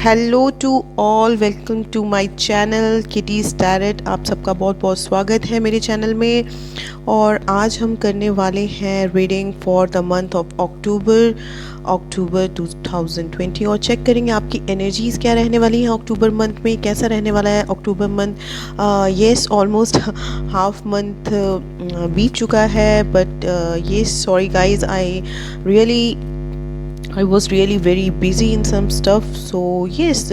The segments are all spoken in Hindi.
Hello to all, welcome to my channel Kitty's Tarot. आप सबका बहुत बहुत स्वागत है मेरे चैनल में। और आज हम करने वाले हैं reading for the month of October 2020 और चेक करेंगे आपकी एनर्जीज़ क्या रहने वाली हैं अक्टूबर मंथ में। कैसा रहने वाला है October month. Yes, almost half month बीत चुका है, but yes, sorry guys, I was really very busy in some stuff. So yes,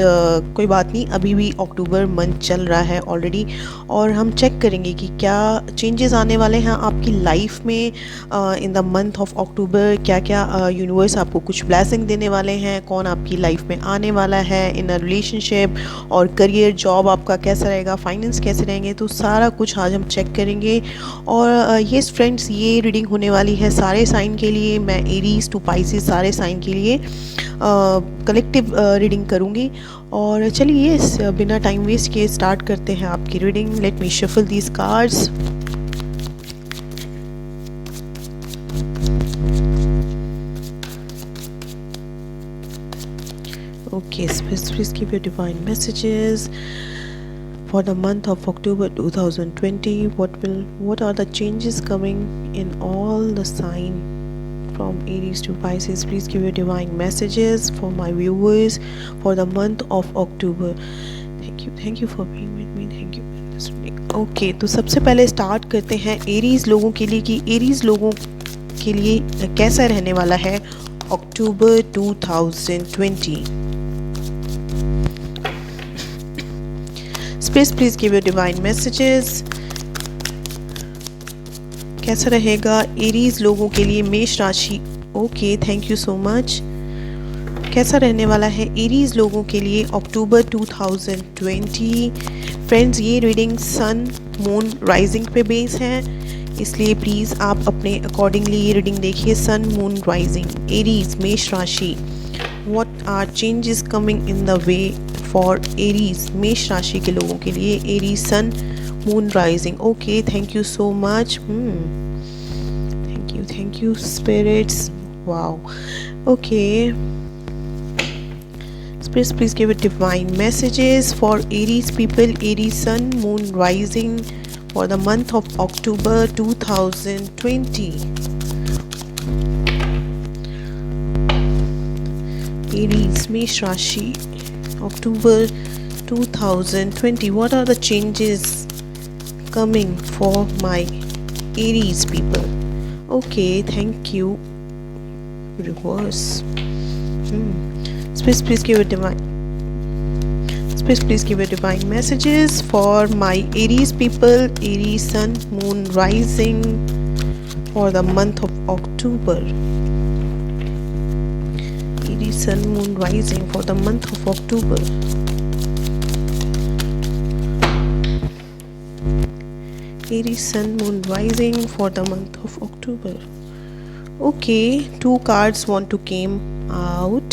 कोई बात नहीं, अभी भी अक्टूबर मंथ चल रहा है ऑलरेडी। और हम चेक करेंगे कि क्या चेंजेस आने वाले हैं आपकी लाइफ में इन द मंथ ऑफ अक्टूबर। क्या क्या यूनिवर्स आपको कुछ ब्लेसिंग देने वाले हैं, कौन आपकी लाइफ में आने वाला है इन अ रिलेशनशिप, और करियर, जॉब आपका कैसा रहेगा, फाइनेंस कैसे रहेंगे, तो सारा कुछ आज हम चेक करेंगे। और येस फ्रेंड्स, ये रीडिंग होने वाली है सारे साइन के लिए। मैं एरीज टू पाइसेस सारे साइन के लिए कलेक्टिव रीडिंग करूँगी। और चलिए बिना टाइम वेस्ट किए स्टार्ट करते हैं आपकी reading. Let me shuffle these cards. Okay, please give your divine messages for the month of October 2020. What are the changes coming in all the sign from Aries to Pisces? Please give your divine messages for my viewers for the month of October. Thank you for being with me. Thank you for this reading. Okay, तो सबसे पहले स्टार्ट करते हैं एरीज लोगों के लिए कि एरीज लोगों के लिए कैसा रहने वाला है अक्टूबर 2020। Please give your divine messages. कैसा रहेगा एरीज लोगों के लिए मेष राशि। Okay, thank you so much. कैसा रहने वाला है एरीज लोगों के लिए अक्टूबर 2020। फ्रेंड्स, ये रीडिंग सन मून राइजिंग पे बेस है, इसलिए प्लीज़ आप अपने अकॉर्डिंगली ये रीडिंग देखिए। सन मून राइजिंग, एरीज, मेष राशि। What are changes coming in the way for Aries, मेष राशि के लोगों के लिए। Aries sun moon rising. Okay, thank you so much. Thank you spirits. Wow, okay. Spirits, please give it divine messages for Aries people, Aries sun, moon rising for the month of October 2020. Aries, Mesh Rashi, October 2020. What are the changes coming for my Aries people? Okay, thank you. Reverse. Please give it divine. Please give it divine messages for my Aries people, Aries sun, moon rising for the month of October. Aries sun, moon rising for the month of October. Aries sun, moon rising for the month of October. Okay, two cards want to came out.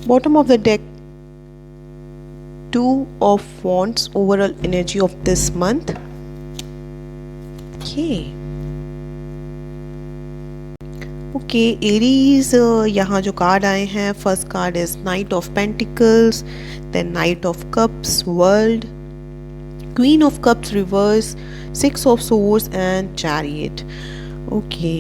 Bottom of the deck, Two of Wands, overall energy of this month. Okay, Aries, यहाँ जो कार्ड आए हैं, first card is knight of pentacles, then knight of cups, world, queen of cups reverse, six of swords and chariot. Okay,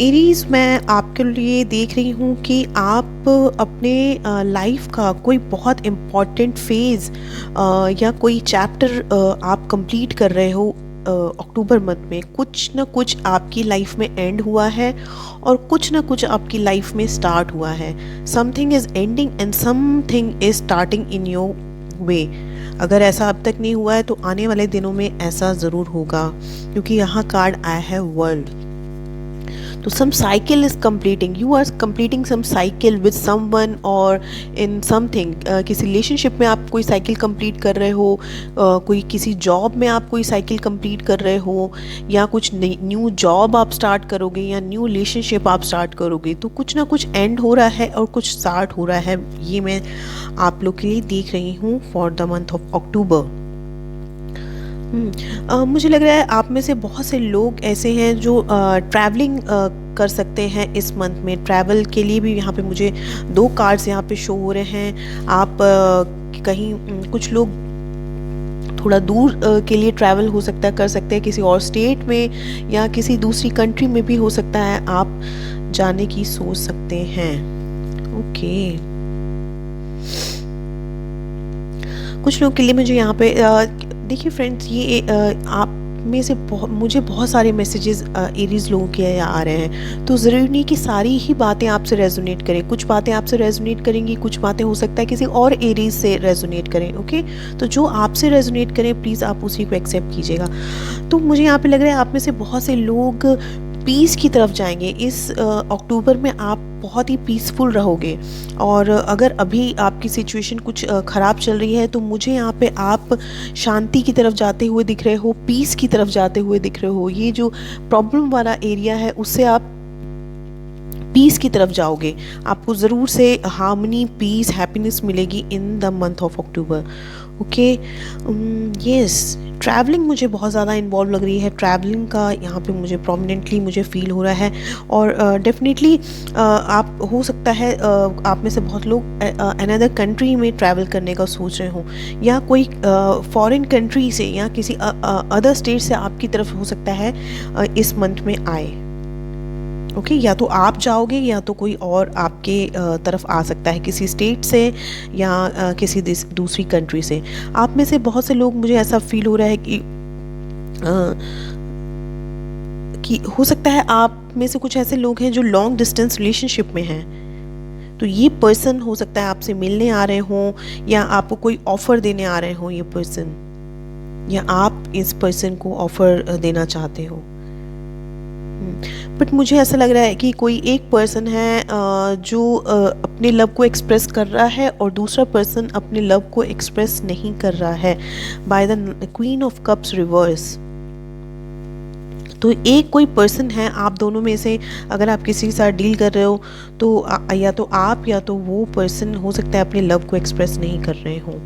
Aries, मैं आपके लिए देख रही हूँ कि आप अपने लाइफ का कोई बहुत इम्पॉर्टेंट फेज़ या कोई चैप्टर आप कंप्लीट कर रहे हो अक्टूबर मंथ में। कुछ ना कुछ आपकी लाइफ में एंड हुआ है और कुछ ना कुछ आपकी लाइफ में स्टार्ट हुआ है। Something is ending and something is starting in your way. अगर ऐसा अब तक नहीं हुआ है तो आने वाले दिनों में ऐसा ज़रूर होगा, क्योंकि यहाँ कार्ड आया है वर्ल्ड। तो some cycle is completing, you are completing some cycle with someone और इन समथिंग। किसी रिलेशनशिप में आप कोई साइकिल कंप्लीट कर रहे हो, कोई किसी जॉब में आप कोई साइकिल कंप्लीट कर रहे हो, या कुछ न्यू जॉब आप स्टार्ट करोगे या न्यू रिलेशनशिप आप स्टार्ट करोगे। तो कुछ ना कुछ एंड हो रहा है और कुछ स्टार्ट हो रहा है, ये मैं आप लोग के लिए देख रही हूँ फॉर द मंथ ऑफ अक्टूबर। मुझे लग रहा है आप में से बहुत से लोग ऐसे हैं जो ट्रैवलिंग कर सकते हैं इस मंथ में। ट्रैवल के लिए भी यहाँ पे मुझे 2 कार्ड्स यहाँ पे शो हो रहे हैं। आप कहीं कुछ लोग थोड़ा दूर के लिए ट्रैवल हो सकता है, कर सकते हैं किसी और स्टेट में या किसी दूसरी कंट्री में भी हो सकता है आप जाने की सोच सकते हैं। ओके, कुछ लोग के लिए मुझे यहाँ पे देखिए फ्रेंड्स, ये आप में से मुझे बहुत सारे मैसेजेस एरीज लोगों के आ रहे हैं, तो ज़रूरी नहीं कि सारी ही बातें आपसे रेजोनेट करें। कुछ बातें आपसे रेजोनेट करेंगी, कुछ बातें हो सकता है किसी और एरीज से रेजोनेट करें। ओके, तो जो आपसे रेजोनेट करें प्लीज़ आप उसी को एक्सेप्ट कीजिएगा। तो मुझे यहाँ पे लग रहा है आप में से बहुत से लोग पीस की तरफ जाएंगे। इस अक्टूबर में आप बहुत ही पीसफुल रहोगे, और अगर अभी आपकी सिचुएशन कुछ ख़राब चल रही है तो मुझे यहाँ पे आप शांति की तरफ जाते हुए दिख रहे हो, पीस की तरफ जाते हुए दिख रहे हो। ये जो प्रॉब्लम वाला एरिया है उससे आप पीस की तरफ जाओगे। आपको ज़रूर से हार्मनी, पीस, हैप्पीनेस मिलेगी in the month of October. Okay, yes, travelling मुझे बहुत ज़्यादा इन्वॉल्व लग रही है। ट्रैवलिंग का यहाँ पे मुझे प्रोमिनेंटली मुझे फील हो रहा है, और डेफिनेटली आप हो सकता है आप में से बहुत लोग अनदर कंट्री में ट्रैवल करने का सोच रहे हो, या कोई फॉरेन कंट्री से या किसी अदर स्टेट से आपकी तरफ हो सकता है इस मंथ में आए। ओके, या तो आप जाओगे या तो कोई और आपके तरफ आ सकता है किसी स्टेट से या किसी दूसरी कंट्री से। आप में से बहुत से लोग, मुझे ऐसा फील हो रहा है कि हो सकता है आप में से कुछ ऐसे लोग हैं जो लॉन्ग डिस्टेंस रिलेशनशिप में हैं। तो ये पर्सन हो सकता है आपसे मिलने आ रहे हों, या आपको कोई ऑफ़र देने आ रहे हों ये पर्सन, या आप इस पर्सन को ऑफ़र देना चाहते हो। बट मुझे ऐसा लग रहा है कि कोई एक पर्सन है जो अपने लव को एक्सप्रेस कर रहा है, और दूसरा पर्सन अपने लव को एक्सप्रेस नहीं कर रहा है by the queen of cups reverse. तो एक कोई पर्सन है, आप दोनों में से अगर आप किसी के साथ डील कर रहे हो तो या तो आप या तो वो पर्सन हो सकता है अपने लव को एक्सप्रेस नहीं कर रहे हो।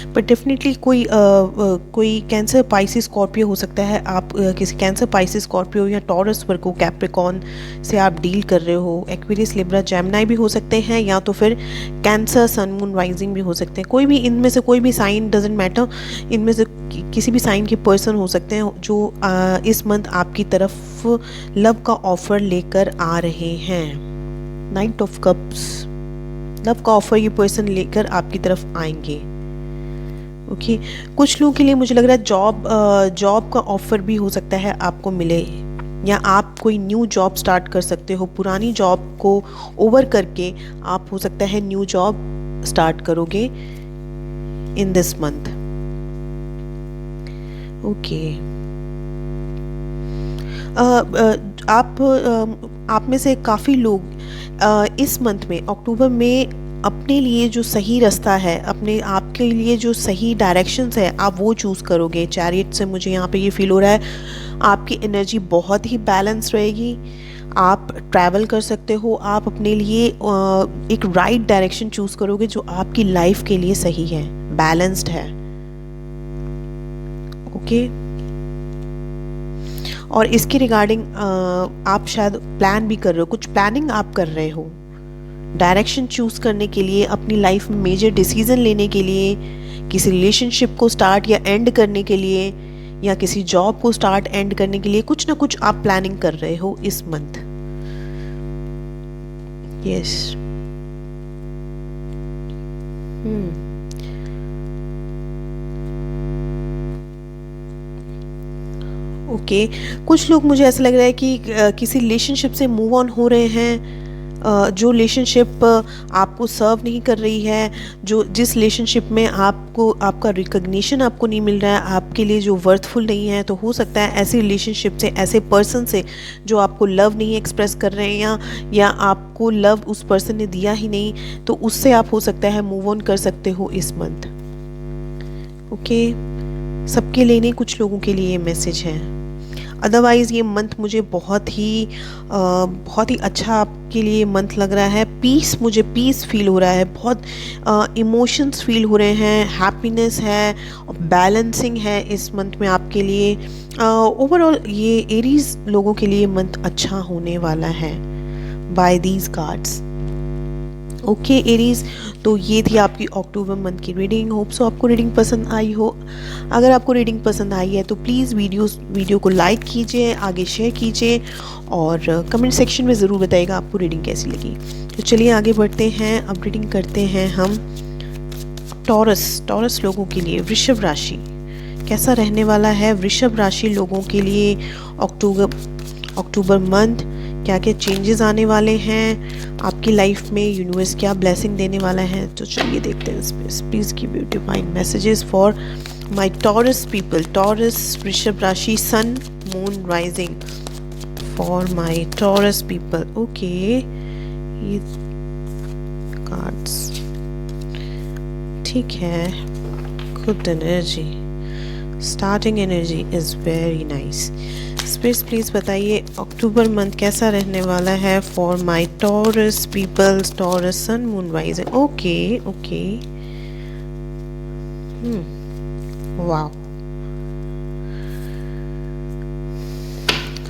बट डेफिनेटली कोई कैंसर, पाइसिस, स्कॉर्पियो हो सकता है। आप किसी कैंसर, पाइसिस, स्कॉर्पियो या टॉरस, वर्गो, कैप्रिकॉर्न से आप डील कर रहे हो। एक्वेरियस, लिब्रा, जेमिनी भी हो सकते हैं, या तो फिर कैंसर, सन, मून, राइजिंग भी हो सकते हैं। कोई भी इनमें से कोई भी साइन, डजेंट मैटर, इनमें से किसी भी साइन के पर्सन हो सकते हैं जो इस मंथ आपकी तरफ लव का ऑफर लेकर आ रहे हैं। नाइट ऑफ कप्स, लव का ऑफर ये पर्सन लेकर आपकी तरफ आएंगे। ओके, कुछ लोगों के लिए मुझे लग रहा है जॉब का ऑफर भी हो सकता है आपको मिले, या आप कोई न्यू जॉब स्टार्ट कर सकते हो। पुरानी जॉब को ओवर करके आप हो सकता है न्यू जॉब स्टार्ट करोगे इन दिस मंथ। ओके, आप में से काफ़ी लोग इस मंथ में, अक्टूबर में, अपने लिए जो सही रास्ता है, अपने आपके लिए जो सही डायरेक्शंस है, आप वो चूज़ करोगे। चैरियट से मुझे यहाँ पे ये फील हो रहा है आपकी एनर्जी बहुत ही बैलेंस रहेगी। आप ट्रैवल कर सकते हो, आप अपने लिए एक राइट डायरेक्शन चूज़ करोगे जो आपकी लाइफ के लिए सही है, बैलेंस्ड है। ओके, और इसके रिगार्डिंग आप शायद प्लान भी कर रहे हो, कुछ प्लानिंग आप कर रहे हो डायरेक्शन चूज़ करने के लिए, अपनी लाइफ में मेजर डिसीजन लेने के लिए, किसी रिलेशनशिप को स्टार्ट या एंड करने के लिए, या किसी जॉब को स्टार्ट एंड करने के लिए कुछ ना कुछ आप प्लानिंग कर रहे हो इस मंथ। यस, ओके, कुछ लोग, मुझे ऐसा लग रहा है कि किसी रिलेशनशिप से मूव ऑन हो रहे हैं। जो रिलेशनशिप आपको सर्व नहीं कर रही है, जिस रिलेशनशिप में आपका रिकग्निशन आपको नहीं मिल रहा है, आपके लिए जो वर्थफुल नहीं है, तो हो सकता है ऐसी रिलेशनशिप से, ऐसे पर्सन से जो आपको लव नहीं एक्सप्रेस कर रहे हैं, या आपको लव उस पर्सन ने दिया ही नहीं, तो उससे आप हो सकता है मूव ऑन कर सकते हो इस मंथ। ओके, सबके लिए नहीं, कुछ लोगों के लिए ये मैसेज है। अदरवाइज़ ये मंथ मुझे बहुत ही अच्छा के लिए मंथ लग रहा है। पीस, मुझे पीस फील हो रहा है, बहुत इमोशंस फील हो रहे हैं, हैप्पीनेस है, बैलेंसिंग है इस मंथ में आपके लिए। ओवरऑल ये एरीज लोगों के लिए मंथ अच्छा होने वाला है by these cards. Okay Aries, तो ये थी आपकी अक्टूबर मंथ की रीडिंग। होप सो आपको रीडिंग पसंद आई हो। अगर आपको रीडिंग पसंद आई है तो प्लीज़ वीडियो को लाइक कीजिए, आगे शेयर कीजिए और कमेंट सेक्शन में ज़रूर बताइएगा आपको रीडिंग कैसी लगी। तो चलिए आगे बढ़ते हैं, अब रीडिंग करते हैं हम टॉरस लोगों के लिए। वृषभ राशि कैसा रहने वाला है वृषभ राशि लोगों के लिए अक्टूबर मंथ। क्या क्या चेंजेस आने वाले हैं आपकी लाइफ में, यूनिवर्स क्या ब्लेसिंग देने वाला है, तो चलिए देखते हैं इसमें। Please give you divine messages for my Taurus people. Taurus वृषभ राशि, sun moon rising for my Taurus people. Okay, ये कार्ड्स ठीक है। Good energy, starting energy is very nice. Space please बताइए अक्टूबर मंथ कैसा रहने वाला है for my Taurus peoples, Taurus sun moon rising. Okay okay, wow.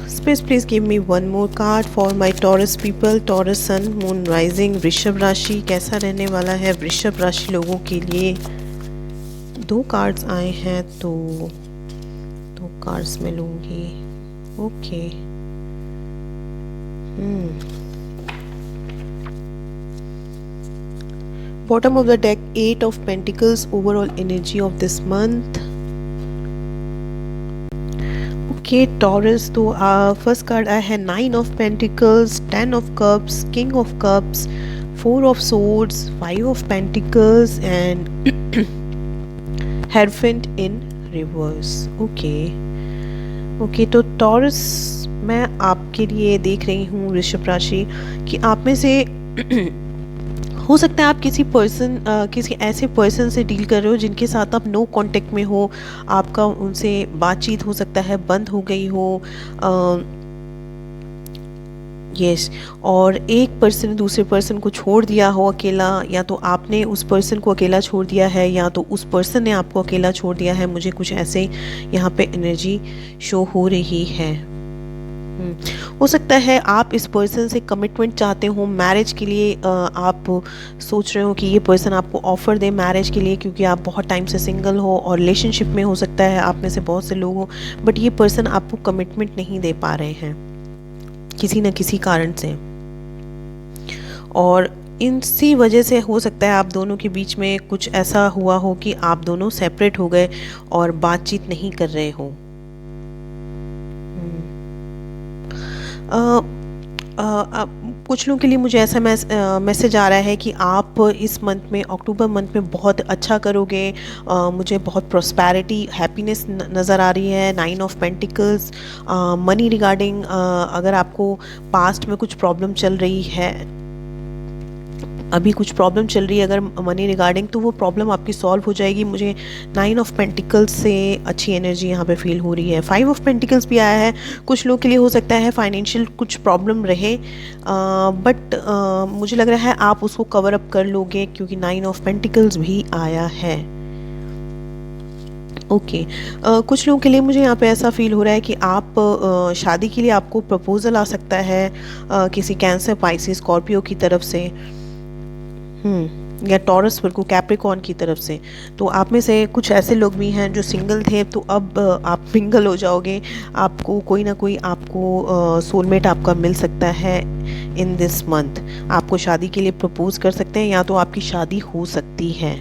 Space please give me one more card for my Taurus people, Taurus sun moon rising वृषभ राशि कैसा रहने वाला है वृषभ राशि लोगों के लिए। दो कार्ड्स आए हैं तो दो कार्ड्स मैं लूँगी। Okay, bottom of the deck, 8 of Pentacles, overall energy of this month. Okay taurus, तो फर्स्ट कार्ड आया है 9 of Pentacles, 10 of Cups, King of Cups, 4 of Swords, 5 of Pentacles and Hierophant in reverse. Okay, तो टॉरस मैं आपके लिए देख रही हूँ वृषभ राशि कि आप में से हो सकता है आप किसी ऐसे पर्सन से डील कर रहे हो जिनके साथ आप नो कांटेक्ट में हो, आपका उनसे बातचीत हो सकता है बंद हो गई हो। यस, और एक पर्सन ने दूसरे पर्सन को छोड़ दिया हो अकेला, या तो आपने उस पर्सन को अकेला छोड़ दिया है या तो उस पर्सन ने आपको अकेला छोड़ दिया है। मुझे कुछ ऐसे यहाँ पे एनर्जी शो हो रही है। हो सकता है आप इस पर्सन से कमिटमेंट चाहते हो मैरिज के लिए। आप सोच रहे हो कि ये पर्सन आपको ऑफर दे मैरिज के लिए, क्योंकि आप बहुत टाइम से सिंगल हो और रिलेशनशिप में हो सकता है आप में से बहुत से लोग हो, बट ये पर्सन आपको कमिटमेंट नहीं दे पा रहे हैं किसी न किसी कारण से, और इसी वजह से हो सकता है आप दोनों के बीच में कुछ ऐसा हुआ हो कि आप दोनों सेपरेट हो गए और बातचीत नहीं कर रहे हो। कुछ लोगों के लिए मुझे ऐसा मैसेज आ रहा है कि आप इस मंथ में, अक्टूबर मंथ में बहुत अच्छा करोगे। मुझे बहुत प्रॉस्पेरिटी, हैप्पीनेस नज़र आ रही है। 9 of Pentacles, मनी रिगार्डिंग, अगर आपको पास्ट में कुछ प्रॉब्लम चल रही है, अभी कुछ प्रॉब्लम चल रही है अगर मनी रिगार्डिंग, तो वो प्रॉब्लम आपकी सॉल्व हो जाएगी। मुझे 9 of Pentacles से अच्छी एनर्जी यहाँ पे फील हो रही है। 5 of Pentacles भी आया है। कुछ लोग के लिए हो सकता है फाइनेंशियल कुछ प्रॉब्लम रहे, बट मुझे लग रहा है आप उसको कवर अप कर लोगे क्योंकि 9 of Pentacles भी आया है। ओके, कुछ लोगों के लिए मुझे यहाँ पे ऐसा फील हो रहा है कि आप शादी के लिए आपको प्रपोजल आ सकता है किसी कैंसर, पाइसिस, स्कॉर्पियो की तरफ से, या टॉरस, वर्गो, कैप्रिकॉर्न की तरफ से। तो आप में से कुछ ऐसे लोग भी हैं जो सिंगल थे, तो अब आप मिंगल हो जाओगे। आपको कोई ना कोई आपको सोलमेट आपका मिल सकता है इन दिस मंथ। आपको शादी के लिए प्रपोज कर सकते हैं या तो आपकी शादी हो सकती है।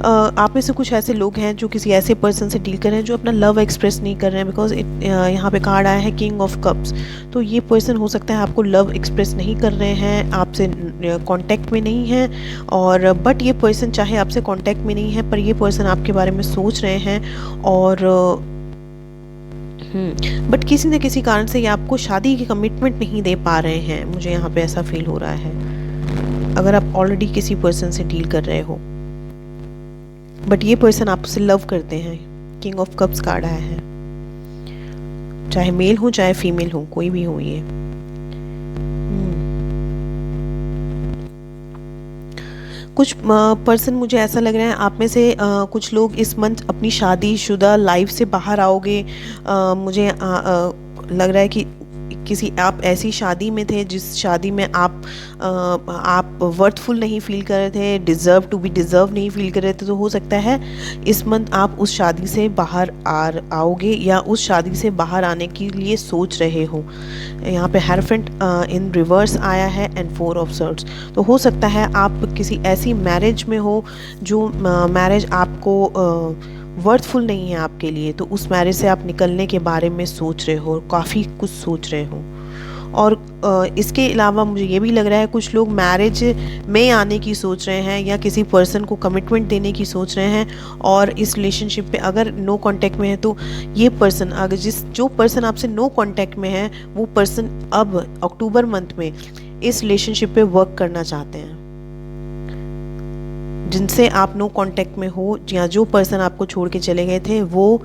आप में से कुछ ऐसे लोग हैं जो किसी ऐसे पर्सन से डील कर रहे हैं जो अपना लव एक्सप्रेस नहीं कर रहे हैं, बिकॉज यहाँ पे कार्ड आया है किंग ऑफ कप्स। तो ये पर्सन हो सकता है आपको लव एक्सप्रेस नहीं कर रहे हैं, आपसे कांटेक्ट में नहीं है, और बट ये पर्सन चाहे आपसे कांटेक्ट में नहीं है पर ये पर्सन आपके बारे में सोच रहे हैं, और बट किसी न किसी कारण से ये आपको शादी की कमिटमेंट नहीं दे पा रहे हैं। मुझे यहाँ पे ऐसा फील हो रहा है अगर आप ऑलरेडी किसी पर्सन से डील कर रहे हो, बट ये पर्सन आपसे लव करते हैं। किंग ऑफ कप्स कार्ड आया है। चाहे मेल हो चाहे फीमेल हो, कोई भी हो ये। कुछ पर्सन, मुझे ऐसा लग रहा है आप में से कुछ लोग इस मंथ अपनी शादीशुदा लाइफ से बाहर आओगे। मुझे लग रहा है कि किसी आप ऐसी शादी में थे जिस शादी में आप वर्थफुल नहीं फील कर रहे थे, डिज़र्व नहीं फील कर रहे थे। तो हो सकता है इस मंथ आप उस शादी से बाहर आओगे या उस शादी से बाहर आने के लिए सोच रहे हो। यहाँ पे हेरोफेंट इन रिवर्स आया है एंड 4 ऑफ सॉर्ड्स। तो हो सकता है आप किसी ऐसी मैरिज में हो जो मैरिज आपको वर्थफुल नहीं है आपके लिए, तो उस मैरिज से आप निकलने के बारे में सोच रहे हो, काफ़ी कुछ सोच रहे हो। और इसके अलावा मुझे ये भी लग रहा है कुछ लोग मैरिज में आने की सोच रहे हैं या किसी पर्सन को कमिटमेंट देने की सोच रहे हैं। और इस रिलेशनशिप पे अगर नो कांटेक्ट में है तो ये पर्सन, अगर जो पर्सन आपसे नो कांटेक्ट में है वो पर्सन अब अक्टूबर मंथ में इस रिलेशनशिप पे वर्क करना चाहते हैं। जिनसे आप नो कांटेक्ट में हो या जो पर्सन आपको छोड़ के चले गए थे वो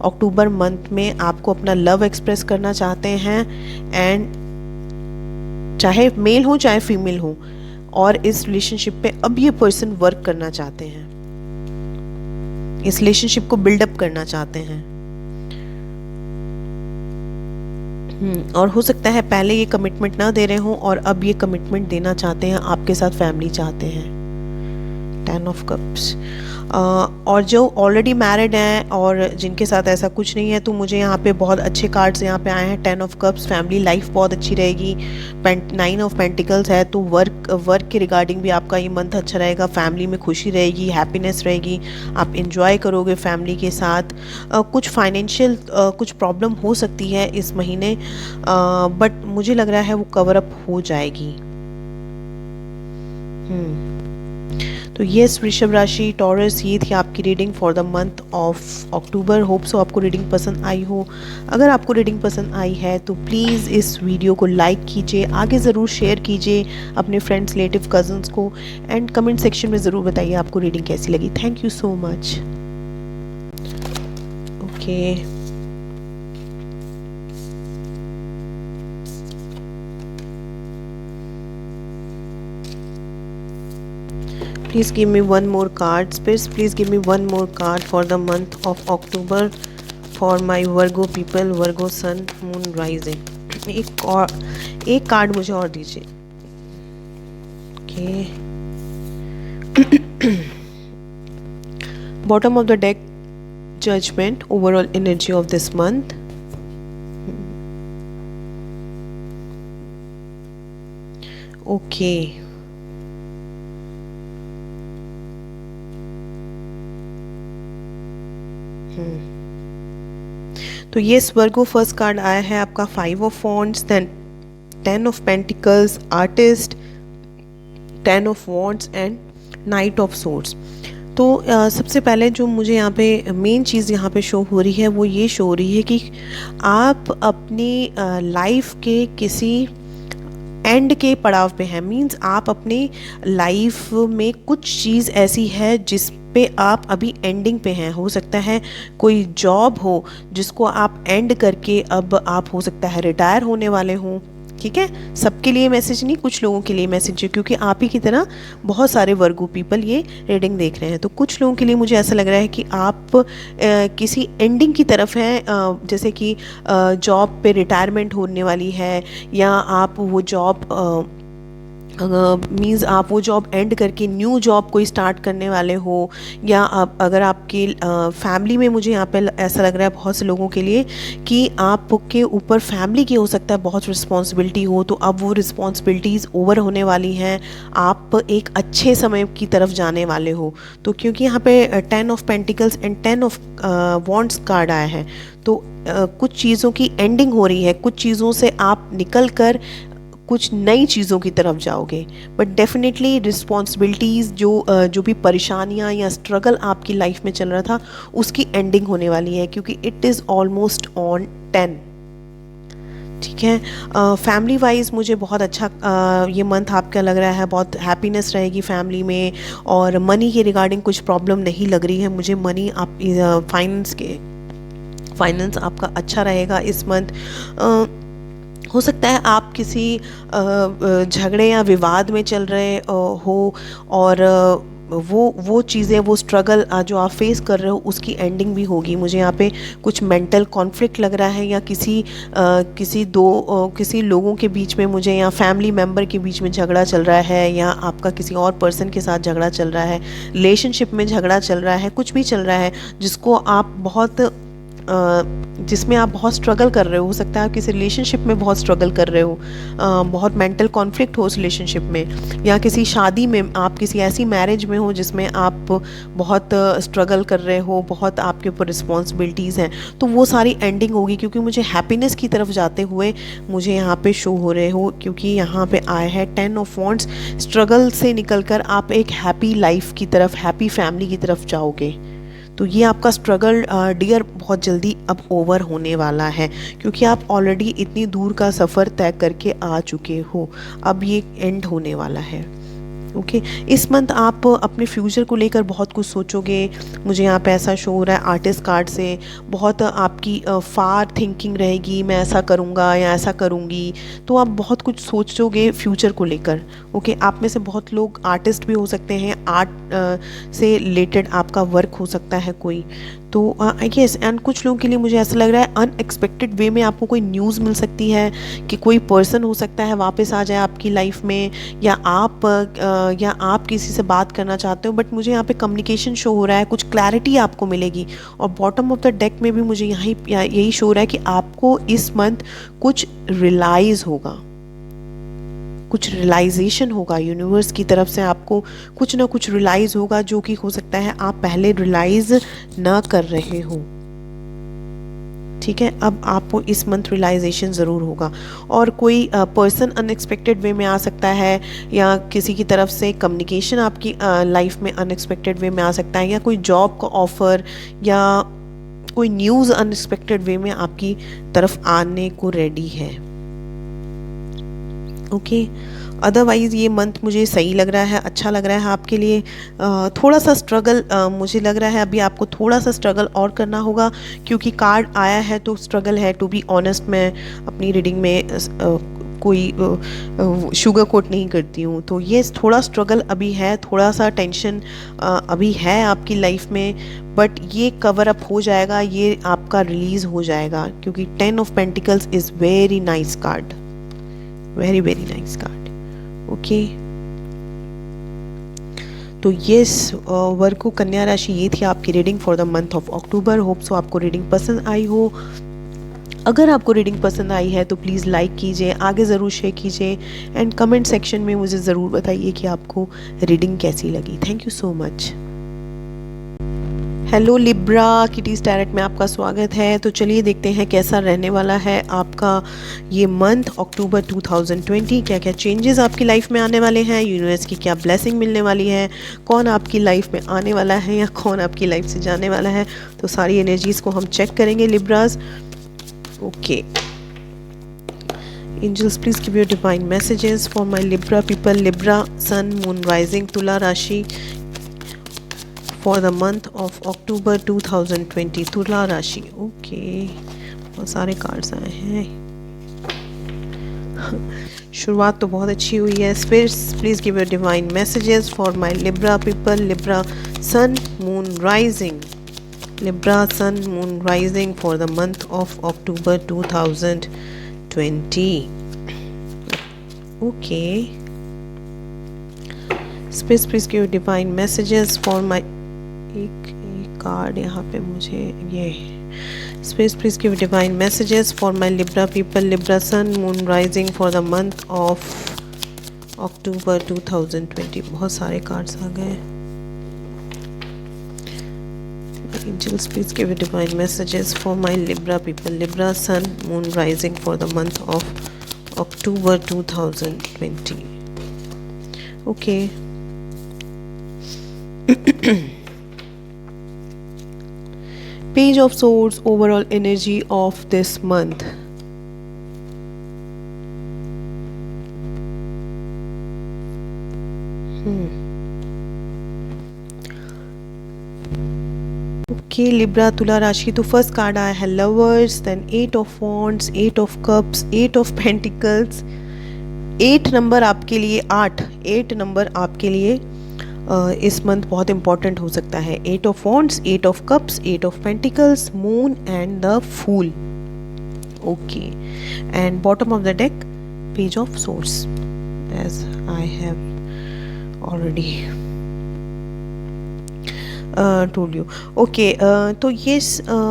अक्टूबर मंथ में आपको अपना लव एक्सप्रेस करना चाहते हैं। एंड चाहे मेल हो चाहे फीमेल हो, और इस रिलेशनशिप पे अब ये पर्सन वर्क करना चाहते हैं, इस रिलेशनशिप को बिल्डअप करना चाहते हैं। और हो सकता है पहले ये कमिटमेंट ना दे रहे हो और अब ये कमिटमेंट देना चाहते हैं, आपके साथ फैमिली चाहते हैं। 10 ऑफ कप्स। और जो ऑलरेडी मैरिड हैं और जिनके साथ ऐसा कुछ नहीं है, तो मुझे यहाँ पे बहुत अच्छे कार्ड्स यहाँ पे आए हैं। 10 ऑफ कप्स, फैमिली लाइफ बहुत अच्छी रहेगी। 9 ऑफ पेंटिकल्स है, तो वर्क के रिगार्डिंग भी आपका ये मंथ अच्छा रहेगा। फैमिली में खुशी रहेगी, हैप्पीनेस रहेगी, आप इंजॉय करोगे फैमिली के साथ। कुछ फाइनेंशियल कुछ प्रॉब्लम हो सकती है इस महीने, बट मुझे लग रहा है वो कवर अप हो जाएगी। तो यस वृषभ राशि, टॉरस, ये थी आपकी reading for the month of October. Hope so आपको रीडिंग पसंद आई हो। अगर आपको रीडिंग पसंद आई है तो प्लीज़ इस वीडियो को लाइक कीजिए, आगे ज़रूर शेयर कीजिए अपने फ्रेंड्स, रिलेटिव, कज़न्स को, एंड कमेंट सेक्शन में ज़रूर बताइए आपको रीडिंग कैसी लगी। Thank you so much. Okay, please give me one more card, Spirits. Please give me one more card for the month of October for my Virgo people, Virgo sun, moon, rising. एक कार्ड मुझे और दीजिए। Okay, bottom of the deck, judgement, overall energy of this month. Okay, तो ये वर्गो फर्स्ट कार्ड आया है आपका 5 of wands, then 10 of pentacles, artist, 10 of wands and knight of swords. तो सबसे पहले जो मुझे यहाँ पे मेन चीज़ यहाँ पे शो हो रही है वो ये शो हो रही है कि आप अपनी लाइफ के किसी एंड के पड़ाव पे हैं। मींस आप अपनी लाइफ में कुछ चीज़ ऐसी है जिस पे आप अभी एंडिंग पे हैं। हो सकता है कोई जॉब हो जिसको आप एंड करके अब आप हो सकता है रिटायर होने वाले हों। ठीक है, सबके लिए मैसेज नहीं, कुछ लोगों के लिए मैसेज है, क्योंकि आप ही की तरह बहुत सारे वर्गो पीपल ये रीडिंग देख रहे हैं। तो कुछ लोगों के लिए मुझे ऐसा लग रहा है कि आप किसी एंडिंग की तरफ हैं, जैसे कि जॉब पे रिटायरमेंट होने वाली है, या आप वो जॉब मीन्स आप वो जॉब एंड करके न्यू जॉब कोई स्टार्ट करने वाले हो, या अगर आपकी फैमिली में, मुझे यहाँ पे ऐसा लग रहा है बहुत से लोगों के लिए कि आपके ऊपर फैमिली की हो सकता है बहुत रिस्पॉन्सिबिलिटी हो, तो अब वो रिस्पॉन्सिबिलिटीज़ ओवर होने वाली हैं, आप एक अच्छे समय की तरफ जाने वाले हो। तो क्योंकि यहाँ पे 10 of pentacles and 10 of wands card आया है, तो कुछ चीज़ों की एंडिंग हो रही है, कुछ चीज़ों से आप निकल कर कुछ नई चीज़ों की तरफ जाओगे। बट डेफिनेटली रिस्पॉन्सिबिलिटीज़ जो भी परेशानियाँ या स्ट्रगल आपकी लाइफ में चल रहा था उसकी एंडिंग होने वाली है, क्योंकि इट इज़ ऑलमोस्ट ऑन 10। ठीक है, फैमिली वाइज मुझे बहुत अच्छा ये मंथ आपका लग रहा है, बहुत हैप्पीनेस रहेगी फैमिली में। और मनी के रिगार्डिंग कुछ प्रॉब्लम नहीं लग रही है मुझे। मनी आप फाइनेंस आपका अच्छा रहेगा इस मंथ। हो सकता है आप किसी झगड़े या विवाद में चल रहे हो, और वो चीज़ें, वो स्ट्रगल जो आप फेस कर रहे हो उसकी एंडिंग भी होगी। मुझे यहाँ पे कुछ मेंटल कॉन्फ्लिक्ट लग रहा है, या किसी लोगों के बीच में मुझे, या फैमिली मेम्बर के बीच में झगड़ा चल रहा है, या आपका किसी और पर्सन के साथ झगड़ा चल रहा है, रिलेशनशिप में झगड़ा चल रहा है, कुछ भी चल रहा है जिसको आप जिसमें आप बहुत स्ट्रगल कर रहे हो सकता है आप किसी रिलेशनशिप में बहुत स्ट्रगल कर रहे हो, बहुत मेंटल कॉन्फ्लिक्ट हो उस रिलेशनशिप में, या किसी शादी में, आप किसी ऐसी मैरिज में हो जिसमें आप बहुत स्ट्रगल कर रहे हो, बहुत आपके ऊपर रिस्पॉन्सिबिलिटीज़ हैं, तो वो सारी एंडिंग होगी। क्योंकि मुझे हैप्पीनेस की तरफ जाते हुए मुझे यहाँ पे शो हो रहे हो, क्योंकि यहाँ पे आया है 10 ऑफ वॉन्ड्स। स्ट्रगल से निकलकर आप एक हैप्पी लाइफ की तरफ, हैप्पी फैमिली की तरफ जाओगे। तो ये आपका स्ट्रगल डियर बहुत जल्दी अब ओवर होने वाला है, क्योंकि आप ऑलरेडी इतनी दूर का सफ़र तय करके आ चुके हो। अब ये एंड होने वाला है। ओके इस मंथ आप अपने फ्यूचर को लेकर बहुत कुछ सोचोगे। मुझे यहाँ पे ऐसा शो हो रहा है आर्टिस्ट कार्ड से, बहुत आपकी फार थिंकिंग रहेगी, मैं ऐसा करूँगा या ऐसा करूँगी, तो आप बहुत कुछ सोचोगे फ्यूचर को लेकर। ओके आप में से बहुत लोग आर्टिस्ट भी हो सकते हैं, आर्ट से रिलेटेड आपका वर्क हो सकता है कोई, तो आई गेस। एंड कुछ लोगों के लिए मुझे ऐसा लग रहा है अनएक्सपेक्टेड वे में आपको कोई न्यूज़ मिल सकती है कि कोई पर्सन हो सकता है वापस आ जाए आपकी लाइफ में, या आप किसी से बात करना चाहते हो, बट मुझे यहाँ पे कम्युनिकेशन शो हो रहा है, कुछ क्लैरिटी आपको मिलेगी। और बॉटम ऑफ द डेक में भी मुझे यही शो हो रहा है कि आपको इस मंथ कुछ रियलाइज़ होगा, कुछ रियलाइजेशन होगा यूनिवर्स की तरफ से, आपको कुछ ना कुछ रियलाइज़ होगा, जो कि हो सकता है आप पहले रियलाइज़ ना कर रहे हो। ठीक है, अब आपको इस मंथ रियलाइजेशन ज़रूर होगा। और कोई पर्सन अनएक्सपेक्टेड वे में आ सकता है, या किसी की तरफ से कम्युनिकेशन आपकी लाइफ में अनएक्सपेक्टेड वे में आ सकता है, या कोई जॉब का ऑफ़र, या कोई न्यूज़ अनएक्सपेक्टेड वे में आपकी तरफ आने को रेडी है। ओके अदरवाइज़ ये मंथ मुझे सही लग रहा है, अच्छा लग रहा है आपके लिए। थोड़ा सा स्ट्रगल मुझे लग रहा है अभी आपको थोड़ा सा स्ट्रगल और करना होगा, क्योंकि कार्ड आया है तो स्ट्रगल है। टू बी ऑनेस्ट, मैं अपनी रीडिंग में कोई शुगर कोट नहीं करती हूँ, तो ये थोड़ा स्ट्रगल अभी है, थोड़ा सा टेंशन अभी है आपकी लाइफ में, बट ये कवर अप हो जाएगा, ये आपका रिलीज़ हो जाएगा, क्योंकि 10 of pentacles is very nice card, very very nice card. Okay तो यस वर्को कन्या राशि, ये थी आपकी reading for the month of October. Hope so आपको रीडिंग पसंद आई हो। अगर आपको रीडिंग पसंद आई है तो प्लीज़ लाइक कीजिए, आगे ज़रूर शेयर कीजिए, एंड कमेंट सेक्शन में मुझे ज़रूर बताइए कि आपको रीडिंग कैसी लगी। Thank you so much. Hello Libra, kitty's tarot में आपका स्वागत है। तो चलिए देखते हैं कैसा रहने वाला है आपका ये मंथ अक्टूबर 2020। क्या क्या चेंजेस आपकी लाइफ में आने वाले हैं, यूनिवर्स की क्या ब्लेसिंग मिलने वाली है, कौन आपकी लाइफ में आने वाला है या कौन आपकी लाइफ से जाने वाला है। तो सारी एनर्जीज़ को हम चेक करेंगे Libras. Okay angels please give your divine messages for my Libra people, Libra sun moon rising तुला राशि for the month of October 2020 तुला राशि। ओके बहुत सारे कार्ड्स आए हैं, शुरुआत तो बहुत अच्छी हुई है। Spirits please give your divine messages for my Libra people, Libra sun moon rising, Libra sun moon rising for the month of October 2020। Okay spirits please give your divine messages for my, एक कार्ड यहाँ पे मुझे ये space please give divine messages for my Libra people, Libra sun moon rising for the month of October 2020। बहुत सारे कार्ड्स आ गए। Angels please give divine messages for my Libra people, Libra sun moon rising for the month of October 2020। Okay Page of Swords, overall energy of this month. Okay Libra तुला राशि, तो फर्स्ट कार्ड आया है lovers, then 8 of wands, 8 of cups, 8 of pentacles. 8 number आपके लिए, 8 नंबर आपके लिए इस मंथ बहुत इंपॉर्टेंट हो सकता है। 8 of wands, 8 of cups, 8 of pentacles, moon and the fool. Okay, and bottom of the deck page of swords, as I have already told you. Okay, तो ये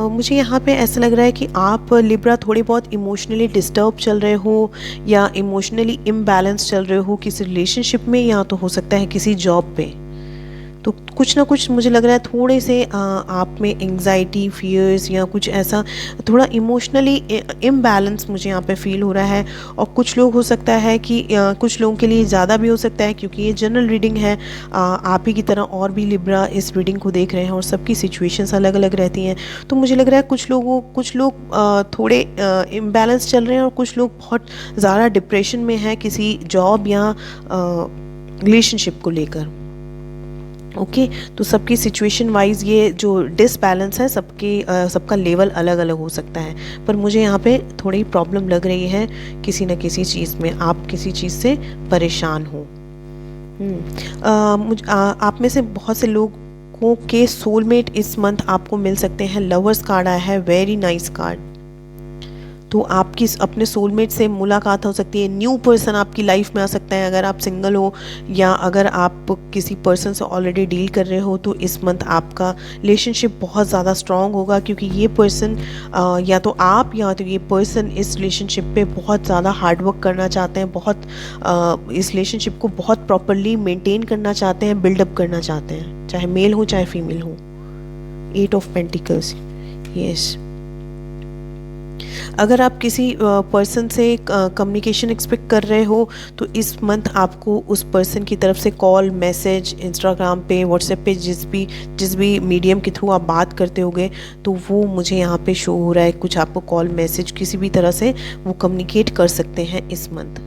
मुझे यहाँ पे ऐसा लग रहा है कि आप लिब्रा थोड़े बहुत इमोशनली डिस्टर्ब चल रहे हो या इमोशनली इम्बैलेंस चल रहे हो किसी रिलेशनशिप में, या तो हो सकता है किसी जॉब पे। तो कुछ ना कुछ मुझे लग रहा है थोड़े से आप में एंग्जाइटी, फियर्स या कुछ ऐसा थोड़ा इमोशनली इम्बैलेंस मुझे यहाँ पे फील हो रहा है। और कुछ लोग हो सकता है कि कुछ लोगों के लिए ज़्यादा भी हो सकता है, क्योंकि ये जनरल रीडिंग है। आप ही की तरह और भी लिब्रा इस रीडिंग को देख रहे हैं और सबकी सिचुएशंस अलग अलग रहती हैं। तो मुझे लग रहा है कुछ लोग थोड़े इम्बैलेंस चल रहे हैं और कुछ लोग बहुत ज़्यादा डिप्रेशन में हैं किसी जॉब या रिलेशनशिप को लेकर। ओके, तो सबकी सिचुएशन वाइज ये जो डिसबैलेंस है सबका लेवल अलग अलग हो सकता है। पर मुझे यहाँ पे थोड़ी प्रॉब्लम लग रही है किसी न किसी चीज़ में, आप किसी चीज़ से परेशान हो। आप में से बहुत से लोगों के सोलमेट इस मंथ आपको मिल सकते हैं। लवर्स कार्ड आया है, वेरी नाइस कार्ड। तो आपकी अपने सोलमेट से मुलाकात हो सकती है। न्यू पर्सन आपकी लाइफ में आ सकता है अगर आप सिंगल हो, या अगर आप किसी पर्सन से ऑलरेडी डील कर रहे हो तो इस मंथ आपका रिलेशनशिप बहुत ज़्यादा स्ट्रॉन्ग होगा, क्योंकि ये पर्सन या तो आप या तो ये पर्सन इस रिलेशनशिप पे बहुत ज़्यादा हार्डवर्क करना चाहते हैं, इस रिलेशनशिप को बहुत प्रॉपरली मेंटेन करना चाहते हैं, बिल्डअप करना चाहते हैं, चाहे मेल हो चाहे फीमेल हो। 8 ऑफ पेंटिकल्स, यस। अगर आप किसी पर्सन से कम्युनिकेशन एक्सपेक्ट कर रहे हो तो इस मंथ आपको उस पर्सन की तरफ से कॉल, मैसेज, इंस्टाग्राम पे, व्हाट्सएप पे, जिस भी मीडियम के थ्रू आप बात करते होगे, तो वो मुझे यहाँ पे शो हो रहा है। कुछ आपको कॉल, मैसेज किसी भी तरह से वो कम्युनिकेट कर सकते हैं इस मंथ।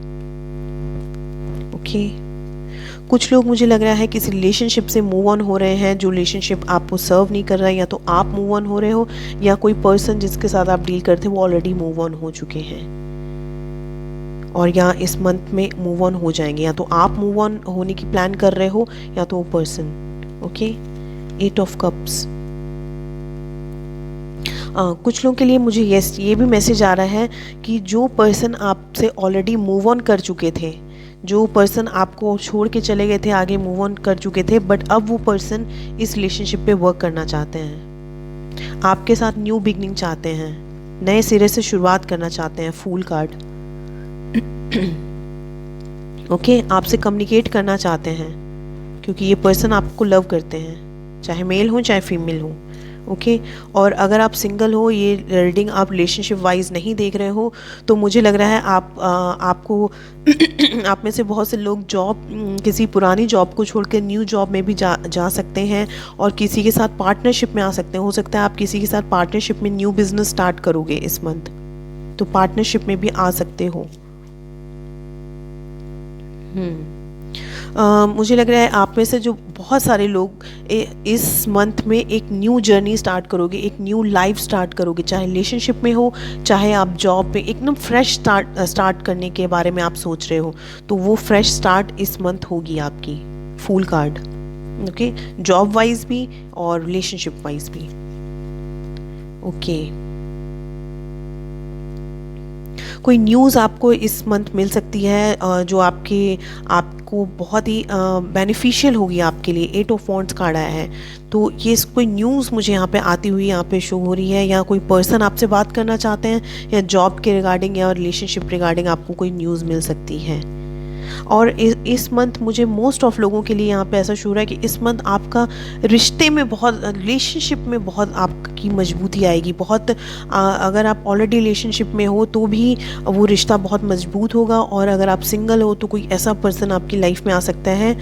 ओके, कुछ लोग मुझे लग रहा है किसी रिलेशनशिप से मूव ऑन हो रहे हैं, जो रिलेशनशिप आपको सर्व नहीं कर रहा है, या तो आप मूव ऑन हो रहे हो या कोई पर्सन जिसके साथ आप डील करते हो वो ऑलरेडी मूव ऑन हो चुके हैं और या इस मंथ में मूव ऑन हो जाएंगे। या तो आप मूव ऑन होने की प्लान कर रहे हो या तो वो पर्सन। Okay, 8 of cups. कुछ लोगों के लिए मुझे ये भी मैसेज आ रहा है कि जो पर्सन आपसे ऑलरेडी मूव ऑन कर चुके थे, जो पर्सन आपको छोड़ के चले गए थे, आगे मूव ऑन कर चुके थे, बट अब वो पर्सन इस रिलेशनशिप पे वर्क करना चाहते हैं, आपके साथ न्यू बिगनिंग चाहते हैं, नए सिरे से शुरुआत करना चाहते हैं। Fool card. ओके, आपसे कम्युनिकेट करना चाहते हैं क्योंकि ये पर्सन आपको लव करते हैं, चाहे मेल हो चाहे फीमेल हो। ओके, और अगर आप सिंगल हो, ये रीडिंग आप रिलेशनशिप वाइज नहीं देख रहे हो, तो मुझे लग रहा है आपको आप में से बहुत से लोग किसी पुरानी जॉब को छोड़कर न्यू जॉब में भी जा सकते हैं और किसी के साथ पार्टनरशिप में आ सकते हैं। हो सकता है आप किसी के साथ पार्टनरशिप में न्यू बिजनेस स्टार्ट करोगे इस मंथ, तो पार्टनरशिप में भी आ सकते हो। मुझे लग रहा है आप में से जो बहुत सारे लोग इस मंथ में एक न्यू जर्नी स्टार्ट करोगे, एक न्यू लाइफ स्टार्ट करोगे, चाहे रिलेशनशिप में हो चाहे आप जॉब पे एकदम फ्रेश स्टार्ट करने के बारे में आप सोच रहे हो, तो वो फ्रेश स्टार्ट इस मंथ होगी आपकी। Fool card. Okay, job wise भी और रिलेशनशिप वाइज भी। ओके, कोई न्यूज़ आपको इस मंथ मिल सकती है जो आपको बहुत ही बेनिफिशियल होगी आपके लिए। 8 ऑफ वॉन्ड्स कार्ड आया है, तो ये कोई न्यूज़ मुझे यहाँ पे आती हुई यहाँ पे शो हो रही है, या कोई पर्सन आपसे बात करना चाहते हैं, या जॉब के रिगार्डिंग या रिलेशनशिप रिगार्डिंग आपको कोई न्यूज़ मिल सकती है। और इस मंथ मुझे मोस्ट ऑफ लोगों के लिए यहाँ पे ऐसा शो हो रहा है कि इस मंथ आपका रिश्ते में बहुत, रिलेशनशिप में बहुत आपकी मजबूती आएगी। बहुत अगर आप ऑलरेडी रिलेशनशिप में हो तो भी वो रिश्ता बहुत मजबूत होगा, और अगर आप सिंगल हो तो कोई ऐसा पर्सन आपकी लाइफ में आ सकता है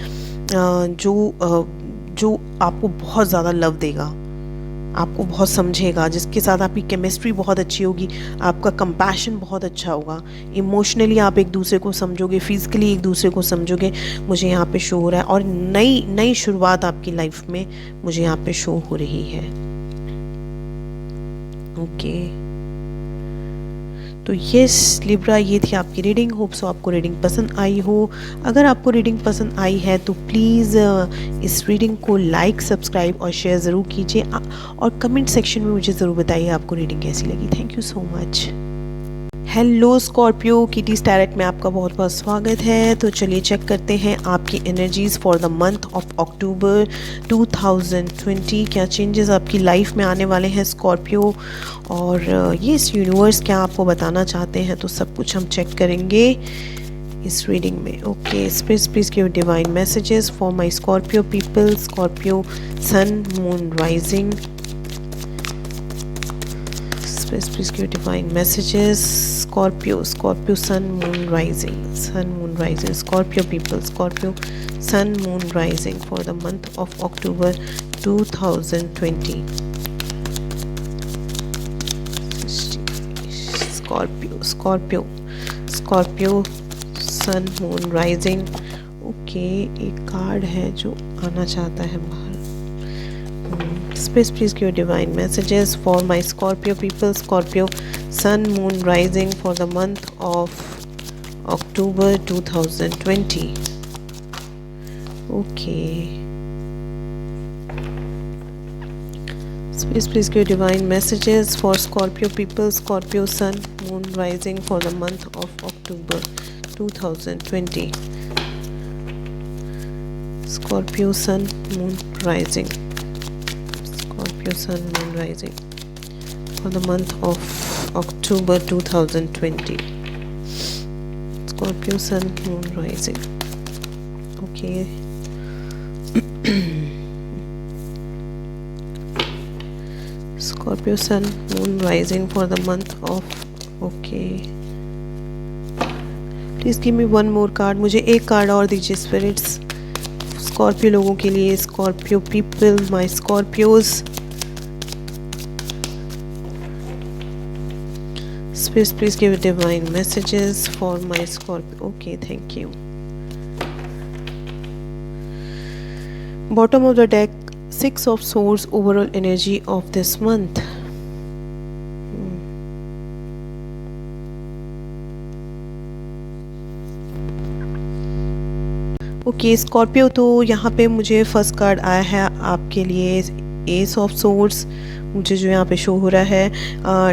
जो आपको बहुत ज़्यादा लव देगा, आपको बहुत समझेगा, जिसके साथ आपकी केमिस्ट्री बहुत अच्छी होगी, आपका कंपैशन बहुत अच्छा होगा, इमोशनली आप एक दूसरे को समझोगे, फिजिकली एक दूसरे को समझोगे, मुझे यहाँ पे शो हो रहा है। और नई शुरुआत आपकी लाइफ में मुझे यहाँ पे शो हो रही है। ओके, तो यस लिब्रा, ये थी आपकी रीडिंग। होप सो आपको रीडिंग पसंद आई हो। अगर आपको रीडिंग पसंद आई है तो प्लीज़ इस रीडिंग को लाइक, सब्सक्राइब और शेयर ज़रूर कीजिए, और कमेंट सेक्शन में मुझे ज़रूर बताइए आपको रीडिंग कैसी लगी। Thank you so much. Hello Scorpio, kitty's tarot में आपका बहुत बहुत स्वागत है। तो चलिए चेक करते हैं आपकी energies for the month of October 2020। क्या चेंजेस आपकी लाइफ में आने वाले हैं स्कॉर्पियो, और ये इस यूनिवर्स क्या आपको बताना चाहते हैं, तो सब कुछ हम चेक करेंगे इस रीडिंग में। Okay, please give divine messages for my Scorpio people, Scorpio sun moon rising. Please give divine messages. Scorpio sun moon rising, Scorpio people, Scorpio sun moon rising for the month of October 2020. Scorpio sun moon rising. Okay, एक कार्ड है जो आना चाहता है बाहर। Please give divine messages for my Scorpio people, Scorpio sun moon rising for the month of October 2020. Okay, please give divine messages for Scorpio people, Scorpio sun moon rising for the month of October 2020. Scorpio sun moon rising, sun moon rising for the month of October 2020. Scorpio sun moon rising. Okay. Scorpio sun moon rising for the month of, okay, please give me one more card. मुझे एक कार्ड और दीजिए स्पिरिट्स स्कॉर्पियो लोगों के लिए, Scorpio people, my Scorpios. Please give divine messages for my Scorpio. Okay, thank you. Bottom of the deck, Six of Swords, overall energy of this month. Okay Scorpio, तो यहाँ पे मुझे फर्स्ट कार्ड आया है आपके लिए, एस ऑफ सोर्ड्स मुझे जो यहाँ पे शो हो रहा है,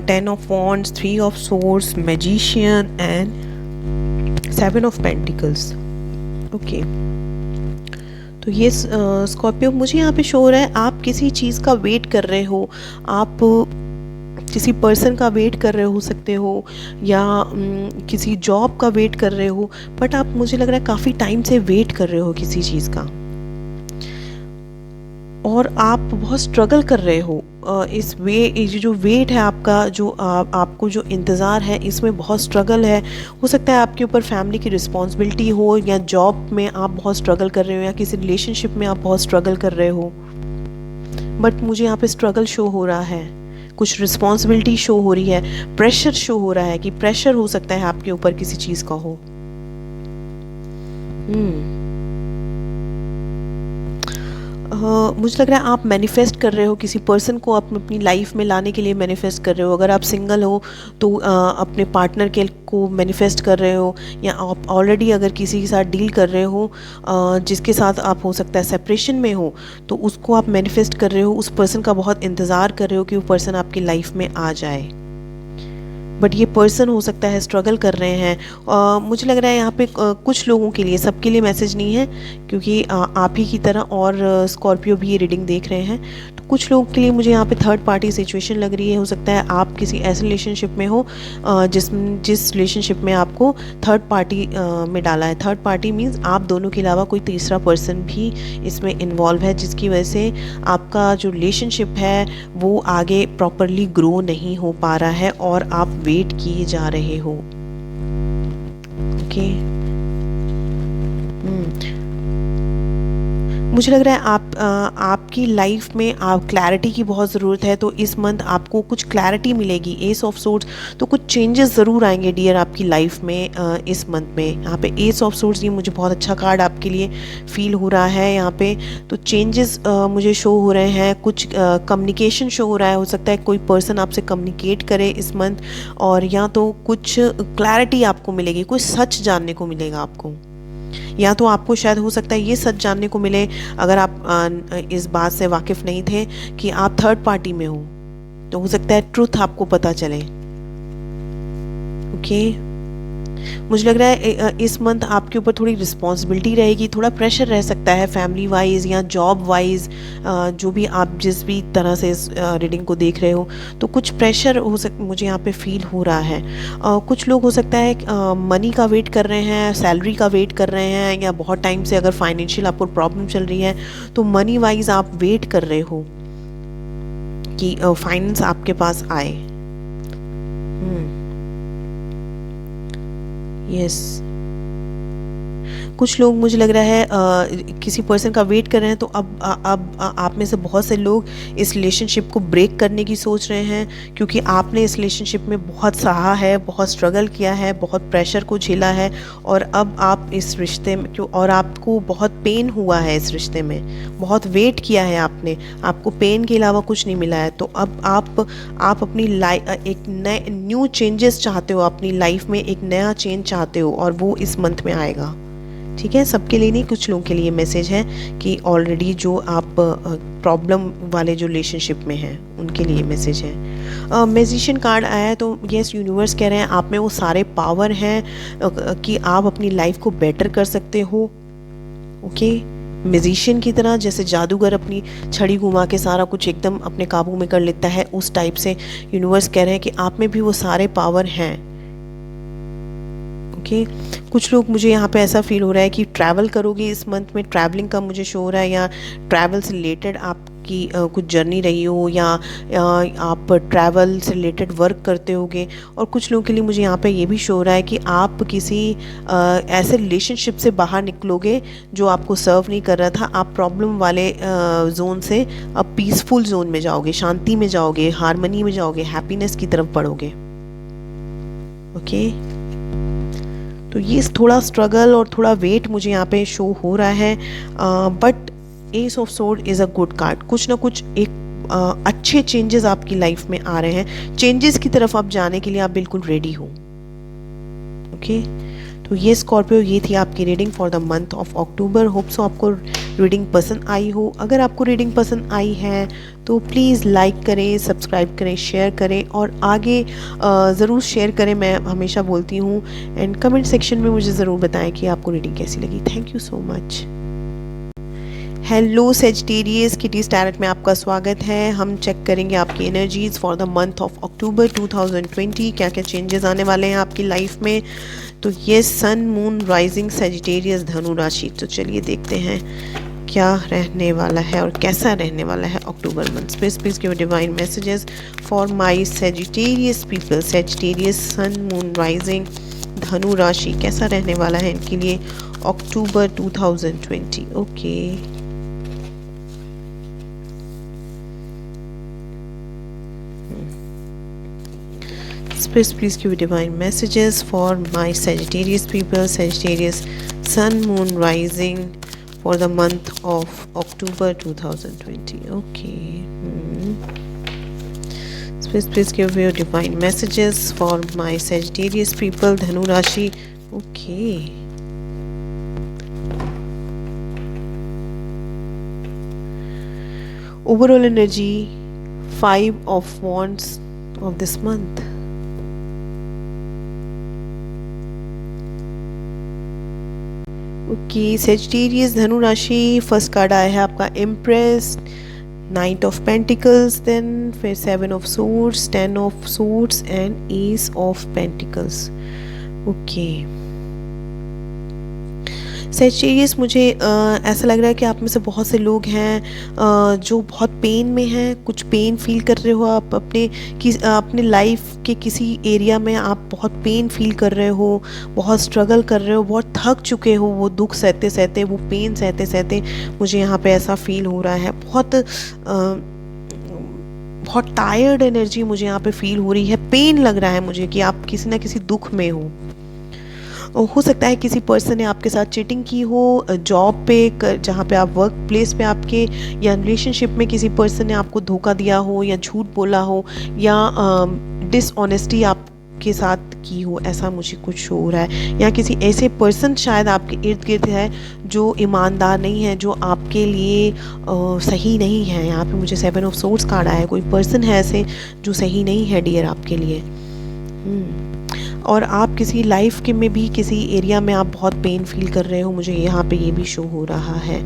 10 of wands, 3 of swords, magician and 7 of pentacles. Okay, तो ये स्कॉर्पियो मुझे यहाँ पे शो हो रहा है आप किसी चीज़ का वेट कर रहे हो, आप किसी पर्सन का वेट कर रहे हो सकते हो, या किसी जॉब का वेट कर रहे हो, बट आप मुझे लग रहा है काफ़ी टाइम से वेट कर रहे हो किसी चीज़ का, और आप बहुत स्ट्रगल कर रहे हो ये जो वेट है आपका, जो आपको जो इंतज़ार है, इसमें बहुत स्ट्रगल है। हो सकता है आपके ऊपर फैमिली की रिस्पॉन्सिबिलिटी हो, या जॉब में आप बहुत स्ट्रगल कर रहे हो, या किसी रिलेशनशिप में आप बहुत स्ट्रगल कर रहे हो, बट मुझे यहाँ पे स्ट्रगल शो हो रहा है, कुछ रिस्पॉन्सिबिलिटी शो हो रही है, प्रेशर शो हो रहा है कि प्रेशर हो सकता है आपके ऊपर किसी चीज़ का हो। मुझे लग रहा है आप मैनिफेस्ट कर रहे हो किसी पर्सन को अपनी लाइफ में लाने के लिए मैनिफेस्ट कर रहे हो। अगर आप सिंगल हो तो अपने पार्टनर के को मैनिफेस्ट कर रहे हो, या आप ऑलरेडी अगर किसी के साथ डील कर रहे हो जिसके साथ आप हो सकता है सेपरेशन में हो, तो उसको आप मैनिफेस्ट कर रहे हो, उस पर्सन का बहुत इंतज़ार कर रहे हो कि वो पर्सन आपकी लाइफ में आ जाए, बट ये पर्सन हो सकता है स्ट्रगल कर रहे हैं। मुझे लग रहा है यहाँ पे कुछ लोगों के लिए, सबके लिए मैसेज नहीं है, क्योंकि आप ही की तरह और स्कॉर्पियो भी ये रीडिंग देख रहे हैं, तो कुछ लोगों के लिए मुझे यहाँ पे थर्ड पार्टी सिचुएशन लग रही है। हो सकता है आप किसी ऐसे रिलेशनशिप में हो जिस रिलेशनशिप में आपको थर्ड पार्टी में डाला है। थर्ड पार्टी मीन्स आप दोनों के अलावा कोई तीसरा पर्सन भी इसमें इन्वॉल्व है, जिसकी वजह से आपका जो रिलेशनशिप है वो आगे प्रॉपरली ग्रो नहीं हो पा रहा है, और आप वेट किए जा रहे हो। ओके, मुझे लग रहा है आपकी लाइफ में आप क्लैरिटी की बहुत ज़रूरत है, तो इस मंथ आपको कुछ क्लैरिटी मिलेगी, एस ऑफ सोर्ड्स। तो कुछ चेंजेस ज़रूर आएंगे डियर आपकी लाइफ में इस मंथ में। यहाँ पे एस ऑफ सोर्ड्स, ये मुझे बहुत अच्छा कार्ड आपके लिए फील हो रहा है यहाँ पे। तो चेंजेस मुझे शो हो रहे हैं, कुछ कम्युनिकेशन शो हो रहा है। हो सकता है कोई पर्सन आपसे कम्युनिकेट करे इस मंथ, और या तो कुछ क्लैरिटी आपको मिलेगी, कोई सच जानने को मिलेगा आपको, या तो आपको शायद हो सकता है ये सच जानने को मिले, अगर आप इस बात से वाकिफ़ नहीं थे, कि आप थर्ड पार्टी में हो, तो हो सकता है ट्रुथ आपको पता चले। ओके, मुझे लग रहा है इस मंथ आपके ऊपर थोड़ी रिस्पॉन्सिबिलिटी रहेगी, थोड़ा प्रेशर रह सकता है फैमिली वाइज या जॉब वाइज, जो भी आप जिस भी तरह से इस रीडिंग को देख रहे हो, तो कुछ प्रेशर मुझे यहाँ पे फील हो रहा है। कुछ लोग हो सकता है मनी का वेट कर रहे हैं, सैलरी का वेट कर रहे हैं, या बहुत टाइम से अगर फाइनेंशियल आपको प्रॉब्लम चल रही है तो मनी वाइज आप वेट कर रहे हो कि फाइनेंस आपके पास आए। यस, कुछ लोग मुझे लग रहा है किसी पर्सन का वेट कर रहे हैं, तो अब आप में से बहुत से लोग इस रिलेशनशिप को ब्रेक करने की सोच रहे हैं, क्योंकि आपने इस रिलेशनशिप में बहुत सहा है, बहुत स्ट्रगल किया है, बहुत प्रेशर को झेला है, और अब आप इस रिश्ते में और आपको बहुत पेन हुआ है इस रिश्ते में, बहुत वेट किया है आपने, आपको पेन के अलावा कुछ नहीं मिला है। तो अब आप अपनी लाइफ एक नए न्यू चेंजेस चाहते हो, अपनी लाइफ में एक नया चेंज चाहते हो, और वो इस मंथ में आएगा। ठीक है, सबके लिए नहीं, कुछ लोगों के लिए मैसेज है कि ऑलरेडी जो आप प्रॉब्लम वाले जो रिलेशनशिप में हैं उनके लिए मैसेज है। मैजिशियन कार्ड आया है, तो यस, यूनिवर्स कह रहे हैं आप में वो सारे पावर हैं कि आप अपनी लाइफ को बेटर कर सकते हो। ओके, म्यूजिशियन की तरह, जैसे जादूगर अपनी छड़ी घुमा के सारा कुछ एकदम अपने काबू में कर लेता है, उस टाइप से यूनिवर्स कह रहे हैं कि आप में भी वो सारे पावर हैं। ओके, कुछ लोग, मुझे यहाँ पे ऐसा फील हो रहा है कि ट्रैवल करोगे इस मंथ में, ट्रैवलिंग का मुझे शो हो रहा है, या ट्रैवल से रिलेटेड आपकी कुछ जर्नी रही हो, या आप ट्रैवल से रिलेटेड वर्क करते होगे। और कुछ लोगों के लिए मुझे यहाँ पे ये भी शो हो रहा है कि आप किसी ऐसे रिलेशनशिप से बाहर निकलोगे जो आपको सर्व नहीं कर रहा था, आप प्रॉब्लम वाले जोन से अब पीसफुल जोन में जाओगे, शांति में जाओगे, हारमनी में जाओगे, हैप्पीनेस की तरफ बढ़ोगे। ओके, तो ये थोड़ा स्ट्रगल और थोड़ा वेट मुझे यहाँ पे शो हो रहा है, but S of sword is a good card. कुछ ना कुछ एक अच्छे चेंजेस आपकी लाइफ में आ रहे हैं, चेंजेस की तरफ आप जाने के लिए आप बिल्कुल रेडी हो। ओके, तो ये स्कॉर्पियो, ये थी आपकी reading for the month of October. Hope so आपको रीडिंग पसंद आई हो। अगर आपको रीडिंग पसंद आई है तो प्लीज़ लाइक करें, सब्सक्राइब करें, शेयर करें, और आगे ज़रूर शेयर करें, मैं हमेशा बोलती हूँ। एंड कमेंट सेक्शन में मुझे ज़रूर बताएं कि आपको रीडिंग कैसी लगी। Thank you so much. Hello Sagittarius, kitty's tarot में आपका स्वागत है। हम चेक करेंगे आपकी energies for the month of October 2020, क्या क्या चेंजेस आने वाले हैं आपकी लाइफ में। तो ये सन, मून, राइजिंग, सेजिटेरियस, धनु राशि। तो चलिए देखते हैं क्या रहने वाला है और कैसा रहने वाला है October month. Please give divine messages for my Sagittarius people. Sagittarius, sun, moon, rising, धनु राशि, कैसा रहने वाला है इनके लिए October 2020। Okay, please give divine messages for my Sagittarius people. Sagittarius, sun, moon, rising for the month of October 2020. Okay. Please give your divine messages for my Sagittarius people. Dhanu Rashi. Okay. Overall energy, 5 of Wands of this month. Okay, Sagittarius, धनु राशि, फर्स्ट कार्ड आया है आपका empress, knight of pentacles, then फिर 7 of swords, 10 of swords and ace of pentacles. Okay, Sagittarius मुझे ऐसा लग रहा है कि आप में से बहुत से लोग हैं जो बहुत पेन में हैं, कुछ पेन फील कर रहे हो आप अपने लाइफ के किसी एरिया में आप बहुत पेन फील कर रहे हो, बहुत स्ट्रगल कर रहे हो, बहुत थक चुके हो वो दुख सहते सहते, वो पेन सहते सहते। मुझे यहाँ पे ऐसा फील हो रहा है, बहुत टायर्ड एनर्जी मुझे यहाँ पे फील हो रही है। पेन लग रहा है मुझे कि आप किसी ना किसी दुख में हो सकता है किसी पर्सन ने आपके साथ चीटिंग की हो जॉब पे, जहाँ पे आप वर्क प्लेस पे आपके, या रिलेशनशिप में किसी पर्सन ने आपको धोखा दिया हो या झूठ बोला हो या डिसऑनेस्टी आपके साथ की हो, ऐसा मुझे कुछ हो रहा है। या किसी ऐसे पर्सन शायद आपके इर्द गिर्द है जो ईमानदार नहीं है, जो आपके लिए सही नहीं है। यहाँ पे मुझे 7 ऑफ सोर्ड्स कार्ड आया है, कोई पर्सन है ऐसे जो सही नहीं है डियर आपके लिए। और आप किसी लाइफ के में भी किसी एरिया में आप बहुत पेन फील कर रहे हो, मुझे यहाँ पे ये भी शो हो रहा है।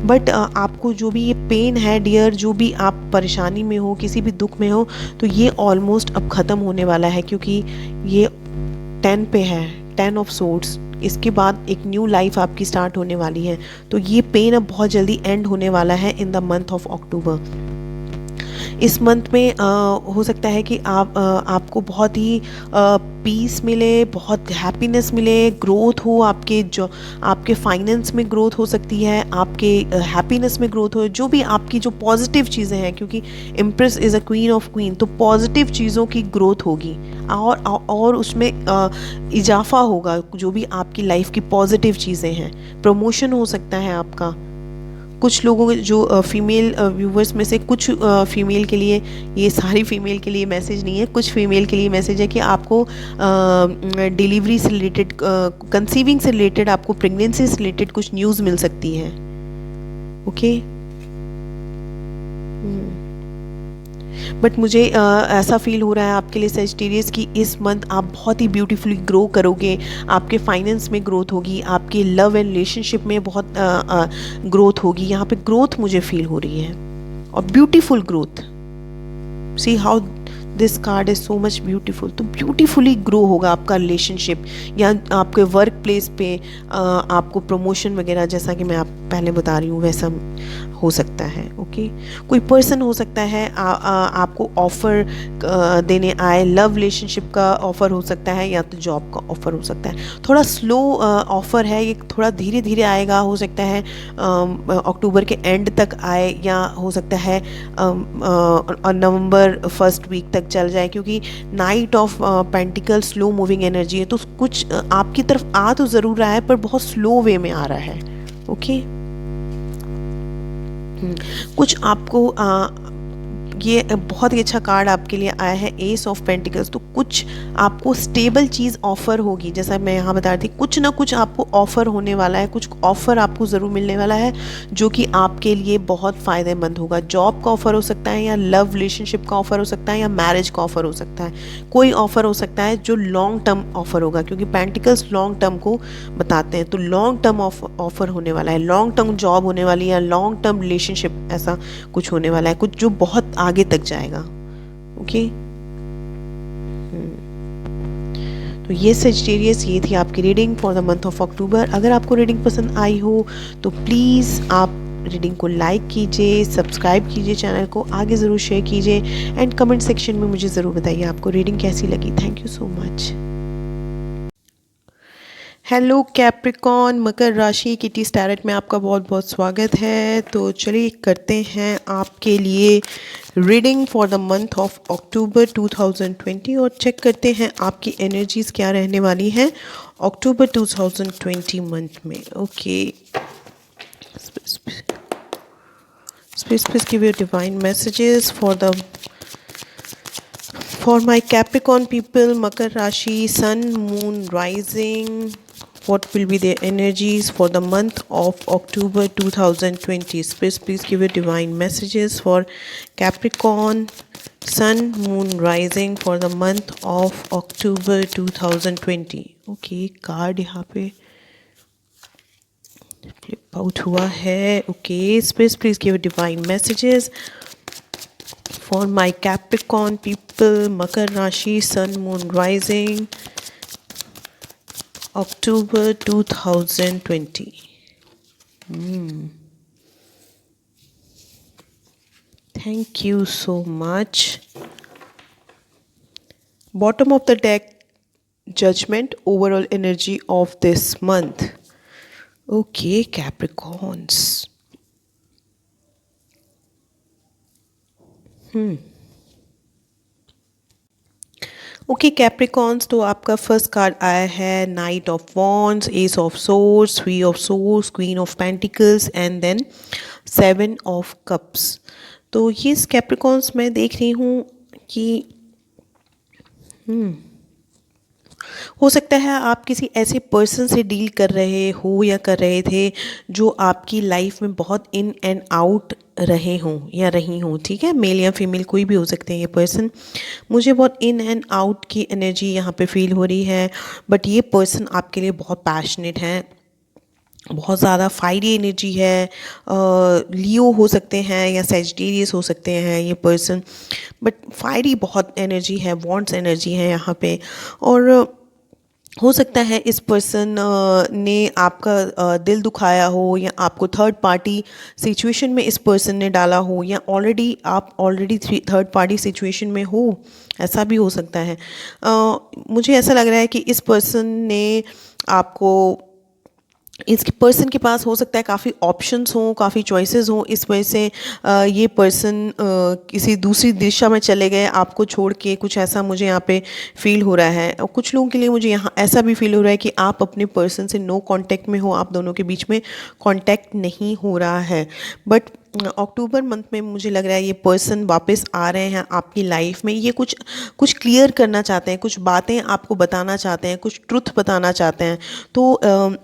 बट आपको जो भी ये पेन है डियर, जो भी आप परेशानी में हो, किसी भी दुख में हो, तो ये ऑलमोस्ट अब ख़त्म होने वाला है, क्योंकि ये 10 पे है, 10 ऑफ सोर्ड्स। इसके बाद एक न्यू लाइफ आपकी स्टार्ट होने वाली है, तो ये पेन अब बहुत जल्दी एंड होने वाला है इन द मंथ ऑफ अक्टूबर। इस मंथ में हो सकता है कि आपको बहुत ही पीस मिले, बहुत हैप्पीनेस मिले, ग्रोथ हो आपके फाइनेंस में ग्रोथ हो सकती है, आपके हैप्पीनेस में ग्रोथ हो, जो भी आपकी जो पॉजिटिव चीज़ें हैं, क्योंकि empress is a queen of queen, तो पॉजिटिव चीज़ों की ग्रोथ होगी और उसमें इजाफा होगा, जो भी आपकी लाइफ की पॉजिटिव चीज़ें हैं। प्रमोशन हो सकता है आपका। कुछ लोगों जो फीमेल व्यूवर्स में से कुछ फीमेल के लिए, ये सारी फीमेल के लिए मैसेज नहीं है, कुछ फीमेल के लिए मैसेज है कि आपको डिलीवरी से रिलेटेड, कंसीविंग से रिलेटेड, आपको प्रेगनेंसी से रिलेटेड कुछ न्यूज़ मिल सकती है। ओके, बट मुझे ऐसा फील हो रहा है आपके लिए सेजिटेरियस कि इस मंथ आप बहुत ही ब्यूटीफुली ग्रो करोगे, आपके फाइनेंस में ग्रोथ होगी, आपके लव एंड रिलेशनशिप में बहुत ग्रोथ होगी। यहाँ पे ग्रोथ मुझे फील हो रही है, और beautiful growth. See how this card is so much beautiful. तो ब्यूटीफुली ग्रो होगा आपका रिलेशनशिप, या आपके वर्क प्लेस पे आपको प्रमोशन वगैरह, जैसा कि मैं आप पहले बता रही हूँ, वैसा हो सकता है। ओके, कोई पर्सन हो सकता है आपको ऑफ़र देने आए, लव रिलेशनशिप का ऑफ़र हो सकता है, या तो जॉब का ऑफ़र हो सकता है। थोड़ा स्लो ऑफ़र है ये, थोड़ा धीरे धीरे आएगा, हो सकता है अक्टूबर के एंड तक आए, या हो सकता है नवंबर फर्स्ट वीक तक चल जाए, क्योंकि night of pentacle slow moving energy है, तो कुछ आपकी तरफ आ तो ज़रूर रहा है, पर बहुत स्लो वे में आ रहा है। ओके, कुछ आपको ये बहुत ही अच्छा कार्ड आपके लिए आया है, एस ऑफ पेंटिकल्स। तो कुछ आपको स्टेबल चीज़ ऑफर होगी, जैसा मैं यहाँ बता रही थी, कुछ ना कुछ आपको ऑफर होने वाला है, कुछ ऑफर आपको ज़रूर मिलने वाला है जो कि आपके लिए बहुत फ़ायदेमंद होगा। जॉब का ऑफर हो सकता है, या लव रिलेशनशिप का ऑफर हो सकता है, या मैरिज का ऑफर हो सकता है। कोई ऑफर हो सकता है जो लॉन्ग टर्म ऑफर होगा, क्योंकि पेंटिकल्स लॉन्ग टर्म को बताते हैं। तो लॉन्ग टर्म ऑफर होने वाला है, लॉन्ग टर्म जॉब होने वाली है, या लॉन्ग टर्म रिलेशनशिप, ऐसा कुछ होने वाला है, कुछ जो बहुत आगे तक जाएगा। ओके, तो ये सेजिटेरियस, ये थी आपकी reading for the month of अक्टूबर। अगर आपको रीडिंग पसंद आई हो तो प्लीज़ आप रीडिंग को लाइक कीजिए, सब्सक्राइब कीजिए चैनल को, आगे ज़रूर शेयर कीजिए, एंड कमेंट सेक्शन में मुझे ज़रूर बताइए आपको रीडिंग कैसी लगी। Thank you so much. Hello Capricorn, मकर राशि किटी स्टैरेट में आपका बहुत बहुत स्वागत है। तो चलिए करते हैं आपके लिए reading for the month of October 2020, और चेक करते हैं आपकी एनर्जीज क्या रहने वाली हैं अक्टूबर 2020 मंथ में। Okay, please give your divine messages for my Capricorn people, Makar Rashi, Sun, Moon, Rising. What will be their energies for the month of October 2020? Please give your divine messages for Capricorn, Sun, Moon, Rising for the month of October 2020. Okay, card यहाँ पे फ्लिप आउट हुआ है। Okay, please give divine messages for my Capricorn people, मकर राशि, sun, moon, rising, October 2020। Thank you so much. Bottom of the deck, judgment, overall energy of this month. Okay, Capricorns. Okay Capricorns, तो आपका फर्स्ट कार्ड आया है knight of wands, ace of swords, three of swords, queen of pentacles and then seven of cups. तो ये कैप्रिकॉन्स मैं देख रही हूँ कि हो सकता है आप किसी ऐसे पर्सन से डील कर रहे हो या कर रहे थे जो आपकी लाइफ में बहुत इन एंड आउट रहे हों या रही हों, ठीक है, मेल या फीमेल कोई भी हो सकते हैं ये पर्सन। मुझे बहुत इन एंड आउट की एनर्जी यहाँ पे फील हो रही है, बट ये पर्सन आपके लिए बहुत पैशनेट है, बहुत ज़्यादा फायरी एनर्जी है। लियो हो सकते हैं या सेजिटेरियस हो सकते हैं ये पर्सन, बट फायरी बहुत एनर्जी है, वॉन्ट्स एनर्जी है यहाँ पे। और हो सकता है इस पर्सन ने आपका दिल दुखाया हो या आपको थर्ड पार्टी सिचुएशन में इस पर्सन ने डाला हो, या आप ऑलरेडी थर्ड पार्टी सिचुएशन में हो, ऐसा भी हो सकता है। मुझे ऐसा लग रहा है कि इस पर्सन ने आपको, इस पर्सन के पास हो सकता है काफ़ी ऑप्शंस हों, काफ़ी चॉइसेस हों, इस वजह से ये पर्सन किसी दूसरी दिशा में चले गए आपको छोड़ के, कुछ ऐसा मुझे यहाँ पे फील हो रहा है। और कुछ लोगों के लिए मुझे यहाँ ऐसा भी फील हो रहा है कि आप अपने पर्सन से नो कांटेक्ट में हो, आप दोनों के बीच में कांटेक्ट नहीं हो रहा है। बट अक्टूबर मंथ में मुझे लग रहा है ये पर्सन वापस आ रहे हैं आपकी लाइफ में। ये कुछ कुछ क्लियर करना चाहते हैं, कुछ बातें आपको बताना चाहते हैं, कुछ ट्रुथ बताना चाहते हैं। तो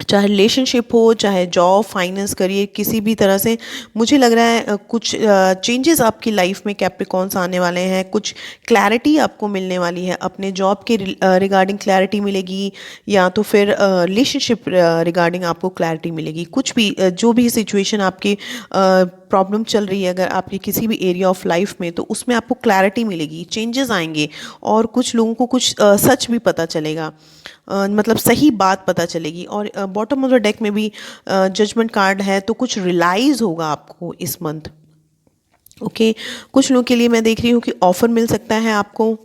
चाहे रिलेशनशिप हो, चाहे जॉब, फाइनेंस, करियर, किसी भी तरह से मुझे लग रहा है कुछ चेंजेस आपकी लाइफ में कैप्रिकॉन्स आने वाले हैं, कुछ क्लैरिटी आपको मिलने वाली है। अपने जॉब के रिगार्डिंग क्लैरिटी मिलेगी, या तो फिर रिलेशनशिप रिगार्डिंग आपको क्लैरिटी मिलेगी। कुछ भी जो भी सिचुएशन आपकी प्रॉब्लम चल रही है अगर आपके किसी भी एरिया ऑफ लाइफ में, तो उसमें आपको क्लैरिटी मिलेगी, चेंजेस आएंगे, और कुछ लोगों को कुछ सच भी पता चलेगा, मतलब सही बात पता चलेगी। और बॉटम ऑफ द डेक में भी जजमेंट कार्ड है, तो कुछ रियलाइज़ होगा आपको इस मंथ। ओके, कुछ लोगों के लिए मैं देख रही हूँ कि ऑफ़र मिल सकता है आपको।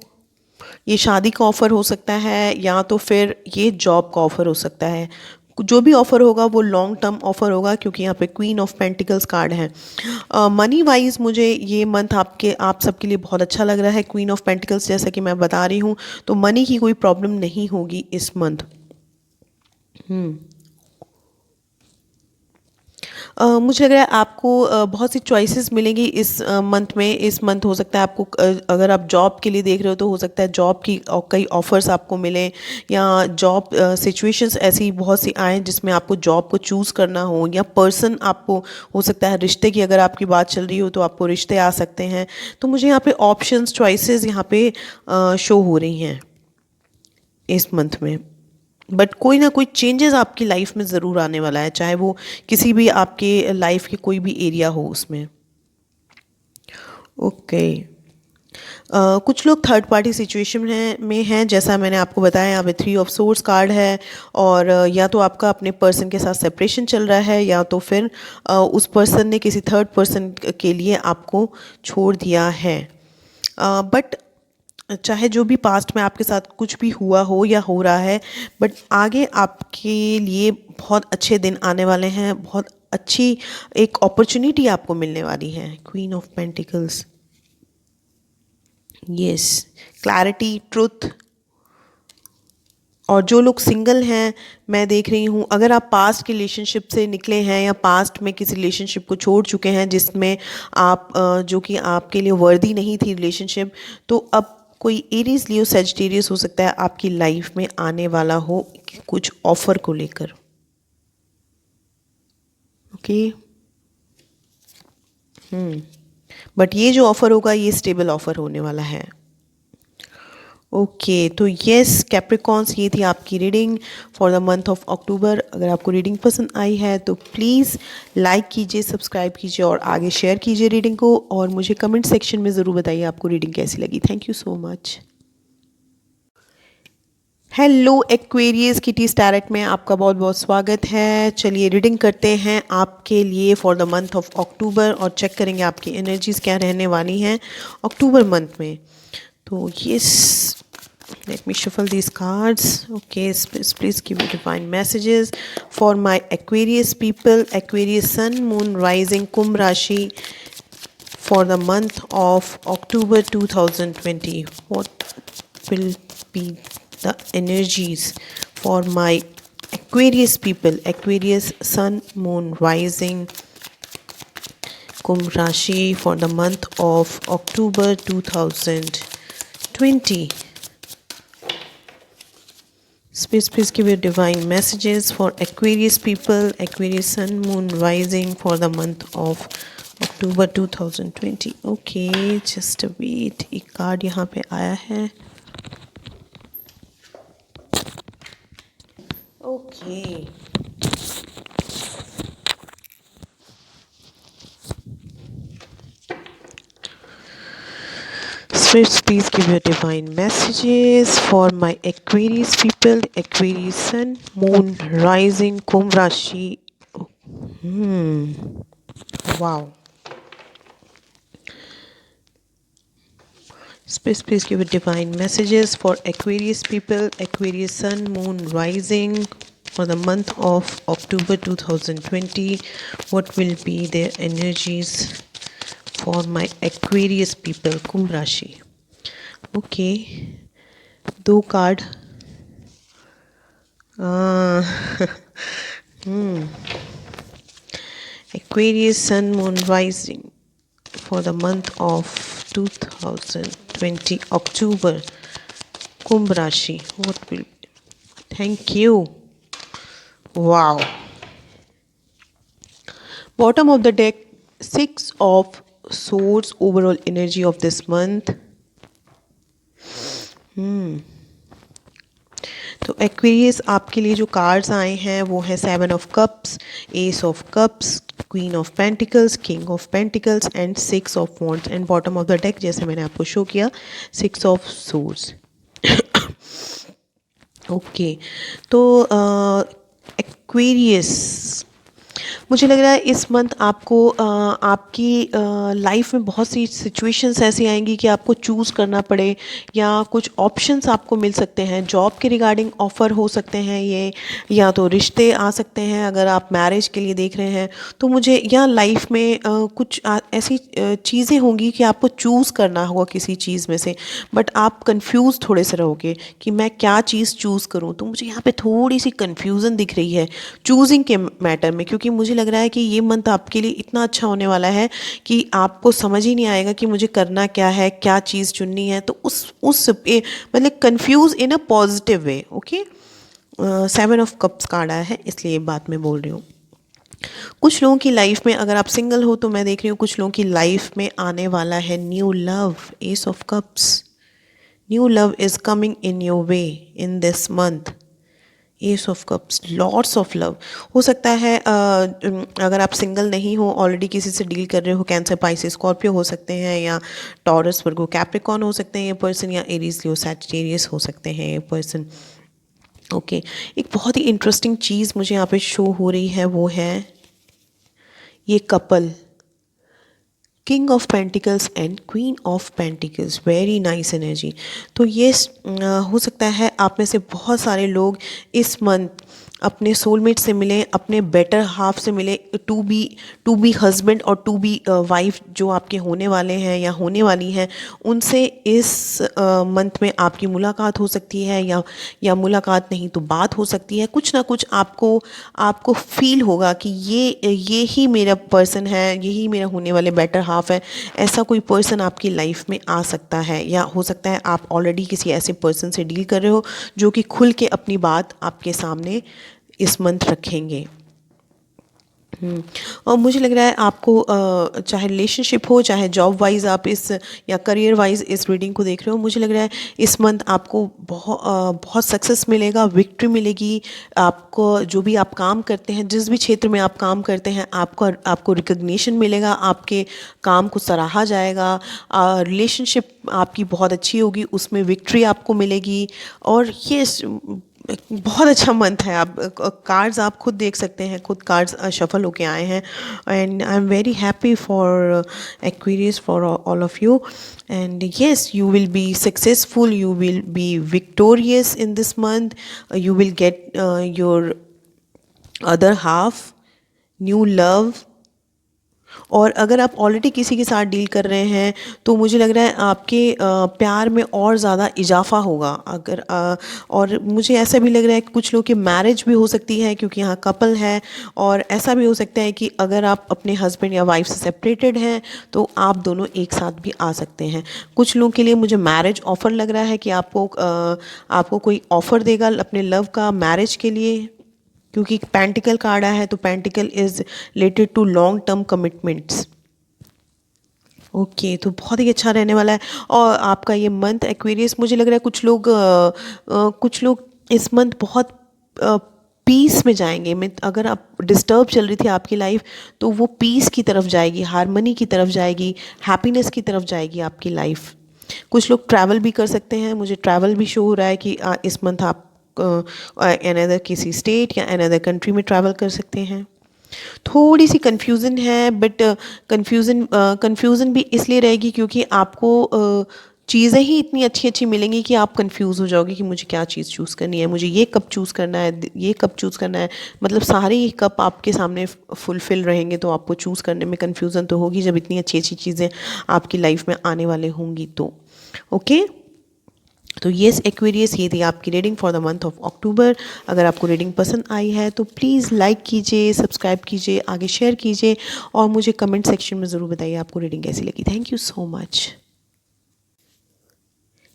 ये शादी का ऑफ़र हो सकता है, या तो फिर ये जॉब का ऑफ़र हो सकता है। जो भी ऑफ़र होगा वो लॉन्ग टर्म ऑफ़र होगा, क्योंकि यहाँ पे क्वीन ऑफ पेंटिकल्स कार्ड है। मनी वाइज मुझे ये मंथ आप सबके लिए बहुत अच्छा लग रहा है। क्वीन ऑफ पेंटिकल्स जैसा कि मैं बता रही हूँ, तो मनी की कोई प्रॉब्लम नहीं होगी इस मंथ। मुझे लग रहा है आपको बहुत सी चॉइसेस मिलेंगी इस मंथ में। इस मंथ हो सकता है आपको, अगर आप जॉब के लिए देख रहे हो तो हो सकता है जॉब की कई ऑफर्स आपको मिलें, या जॉब सिचुएशंस ऐसी बहुत सी आएँ जिसमें आपको जॉब को चूज़ करना हो, या पर्सन आपको हो सकता है रिश्ते की अगर आपकी बात चल रही हो तो आपको रिश्ते आ सकते हैं। तो मुझे यहाँ पे ऑप्शंस, चॉइसेस यहाँ पे शो हो रही हैं इस मंथ में। बट कोई ना कोई चेंजेस आपकी लाइफ में ज़रूर आने वाला है, चाहे वो किसी भी आपके लाइफ के कोई भी एरिया हो उसमें। ओके, कुछ लोग थर्ड पार्टी सिचुएशन में हैं, जैसा मैंने आपको बताया। यहाँ पे थ्री ऑफ सोर्स कार्ड है, और या तो आपका अपने पर्सन के साथ सेपरेशन चल रहा है, या तो फिर उस पर्सन ने किसी थर्ड पर्सन के लिए आपको छोड़ दिया है। बट चाहे जो भी पास्ट में आपके साथ कुछ भी हुआ हो या हो रहा है, बट आगे आपके लिए बहुत अच्छे दिन आने वाले हैं, बहुत अच्छी एक अपॉर्चुनिटी आपको मिलने वाली है। Queen of pentacles, yes, clarity, truth. और जो लोग सिंगल हैं, मैं देख रही हूँ अगर आप पास्ट के रिलेशनशिप से निकले हैं, या पास्ट में किसी रिलेशनशिप को छोड़ चुके हैं जिसमें आप जो कि आपके लिए वर्दी नहीं थी रिलेशनशिप, तो अब कोई एरीज, लियो, सेजिटेरियस हो सकता है आपकी लाइफ में आने वाला हो कुछ ऑफर को लेकर। ओके, बट ये जो ऑफर होगा ये स्टेबल ऑफर होने वाला है। ओके, तो यस कैप्रिकॉन्स, ये थी आपकी reading for the month of अक्टूबर। अगर आपको रीडिंग पसंद आई है तो प्लीज़ लाइक कीजिए, सब्सक्राइब कीजिए और आगे शेयर कीजिए रीडिंग को, और मुझे कमेंट सेक्शन में ज़रूर बताइए आपको रीडिंग कैसी लगी। Thank you so much. Hello Aquarius kitty start में आपका बहुत बहुत स्वागत है। चलिए रीडिंग करते हैं आपके लिए फॉर द मंथ ऑफ अक्टूबर और चेक करेंगे आपकी एनर्जीज क्या रहने वाली हैं अक्टूबर मंथ में। तो yes, let me shuffle these cards. Okay, please give me divine messages for my Aquarius people, Aquarius sun, moon, rising, Kumbh Rashi for the month of October 2020. What will be the energies for my Aquarius people, Aquarius sun, moon, rising, Kumbh Rashi for the month of October 2020? Please give your divine messages for Aquarius people, Aquarius sun, moon, rising for the month of October 2020. Okay, just a wait. एक कार्ड यहाँ पे आया है. Okay. Spirits, please give your divine messages for my Aquarius people, Aquarius sun, moon, rising, Kumbh Rashi. Wow. Please give your divine messages for Aquarius people, Aquarius sun, moon, rising for the month of October 2020. What will be their energies for my Aquarius people, Kumbh Rashi? Okay, दो card. Aquarius sun, moon, rising for the month of 2020 October, Kumbh Rashi. What will be? Thank you. Wow. Bottom of the deck, Six of Swords, overall energy of this month. तो एक्वेरियस आपके लिए जो कार्ड्स आए हैं वो है 7 of cups, S of cups, queen of pentacles, king of pentacles and 6 of wands and bottom of the deck जैसे मैंने आपको शो किया 6 ऑफ सोर्ड्स. ओके, तो एक्वेरियस मुझे लग रहा है इस मंथ आपको आपकी लाइफ में बहुत सी सिचुएशंस ऐसी आएंगी कि आपको चूज़ करना पड़े या कुछ ऑप्शंस आपको मिल सकते हैं. जॉब के रिगार्डिंग ऑफ़र हो सकते हैं ये, या तो रिश्ते आ सकते हैं अगर आप मैरिज के लिए देख रहे हैं. तो मुझे या लाइफ में कुछ ऐसी चीज़ें होंगी कि आपको चूज़ करना होगा किसी चीज़ में से, बट आप कंफ्यूज थोड़े से रहोगे कि मैं क्या चीज़ चूज़ करूँ. तो मुझे यहाँ पे थोड़ी सी कन्फ्यूज़न दिख रही है चूजिंग के मैटर में, क्योंकि मुझे लग रहा है कि ये मंथ आपके लिए इतना अच्छा होने वाला है कि आपको समझ ही नहीं आएगा कि मुझे करना क्या है, क्या चीज़ चुननी है. तो उस मतलब confuse in a positive way. Okay, 7 of cups card आया है इसलिए ये बात मैं बोल रही हूँ. कुछ लोगों की लाइफ में, अगर आप सिंगल हो तो मैं देख रही हूँ कुछ लोगों की लाइफ में आने वाला है new love. S of cups, new love is coming in your way in this month. S of cups, lots of love. हो सकता है अगर आप सिंगल नहीं हो, ऑलरेडी किसी से डील कर रहे हो, कैंसर, पाइसेस, स्कॉर्पियो हो सकते हैं, या टॉरस, वर्गो, कैप्रिकॉन हो सकते हैं ये पर्सन, या एरीज, लियो, सैजिटेरियस हो सकते हैं ये पर्सन. ओके, एक बहुत ही इंटरेस्टिंग चीज़ मुझे यहाँ पे शो हो रही है, वो है ये couple, king of pentacles and queen of pentacles. Very nice energy. तो ये हो सकता है आप में से बहुत सारे लोग इस मंथ अपने सोलमेट से मिले, अपने बेटर हाफ से मिले, टू बी हस्बैंड और टू बी वाइफ जो आपके होने वाले हैं या होने वाली हैं, उनसे इस मंथ में आपकी मुलाकात हो सकती है, या मुलाकात नहीं तो बात हो सकती है. कुछ ना कुछ आपको फील होगा कि ये ही मेरा पर्सन है, यही मेरा होने वाले बेटर हाफ है. ऐसा कोई पर्सन आपकी लाइफ में आ सकता है, या हो सकता है आप ऑलरेडी किसी ऐसे पर्सन से डील कर रहे हो जो कि खुल के अपनी बात आपके सामने इस मंथ रखेंगे. और मुझे लग रहा है आपको चाहे रिलेशनशिप हो, चाहे जॉब वाइज आप इस या करियर वाइज इस रीडिंग को देख रहे हो, मुझे लग रहा है इस मंथ आपको बहुत सक्सेस मिलेगा, विक्ट्री मिलेगी। आपको जो भी आप काम करते हैं, जिस भी क्षेत्र में आप काम करते हैं, आपको आपको रिकग्निशन मिलेगा, आपके काम को सराहा जाएगा। रिलेशनशिप आपकी बहुत अच्छी होगी, उसमें विक्ट्री आपको मिलेगी। और ये बहुत अच्छा मंथ है। आप कार्ड्स आप खुद देख सकते हैं, खुद कार्ड्स शफल होके आए हैं। And I am very happy for Aquarius, for all of you. And yes, you will be successful, you will be victorious in this month. You will get your other half, new love. और अगर आप ऑलरेडी किसी के साथ डील कर रहे हैं तो मुझे लग रहा है आपके प्यार में और ज़्यादा इजाफा होगा। अगर और मुझे ऐसा भी लग रहा है कि कुछ लोग की मैरिज भी हो सकती है, क्योंकि यहाँ कपल है। और ऐसा भी हो सकता है कि अगर आप अपने हस्बैंड या वाइफ से सेपरेटेड हैं तो आप दोनों एक साथ भी आ सकते हैं। कुछ लोगों के लिए मुझे मैरिज ऑफ़र लग रहा है कि आपको कोई ऑफ़र देगा अपने लव का मैरिज के लिए, क्योंकि पेंटिकल कार्ड आया है तो pentacle is related to long term commitments. Okay, तो बहुत ही अच्छा रहने वाला है। और आपका ये मंथ एक्वेरियस, मुझे लग रहा है कुछ लोग इस मंथ बहुत पीस में जाएंगे। मैं अगर आप डिस्टर्ब चल रही थी आपकी लाइफ, तो वो पीस की तरफ जाएगी, हारमनी की तरफ जाएगी, हैप्पीनेस की तरफ जाएगी आपकी लाइफ। कुछ लोग ट्रैवल भी कर सकते हैं, मुझे ट्रैवल भी शो हो रहा है कि इस मंथ आप अनदर किसी स्टेट या अनदर कंट्री में ट्रैवल कर सकते हैं। थोड़ी सी कन्फ्यूज़न है, बट कन्फ्यूज़न भी इसलिए रहेगी क्योंकि आपको चीज़ें ही इतनी अच्छी अच्छी मिलेंगी कि आप कंफ्यूज हो जाओगे कि मुझे क्या चीज़ चूज़ करनी है, मुझे ये कब चूज़ करना है, ये कब चूज़ करना है। मतलब सारे ही कप आपके सामने फुलफिल रहेंगे, तो आपको चूज़ करने में कन्फ्यूज़न तो होगी जब इतनी अच्छी अच्छी चीज़ें आपकी लाइफ में आने वाले होंगी तो। ओके, तो येस एक्वेरियस, ये थी आपकी reading for the month of अक्टूबर। अगर आपको रीडिंग पसंद आई है तो प्लीज़ लाइक कीजिए, सब्सक्राइब कीजिए, आगे शेयर कीजिए और मुझे कमेंट सेक्शन में ज़रूर बताइए आपको रीडिंग कैसी लगी। Thank you so much.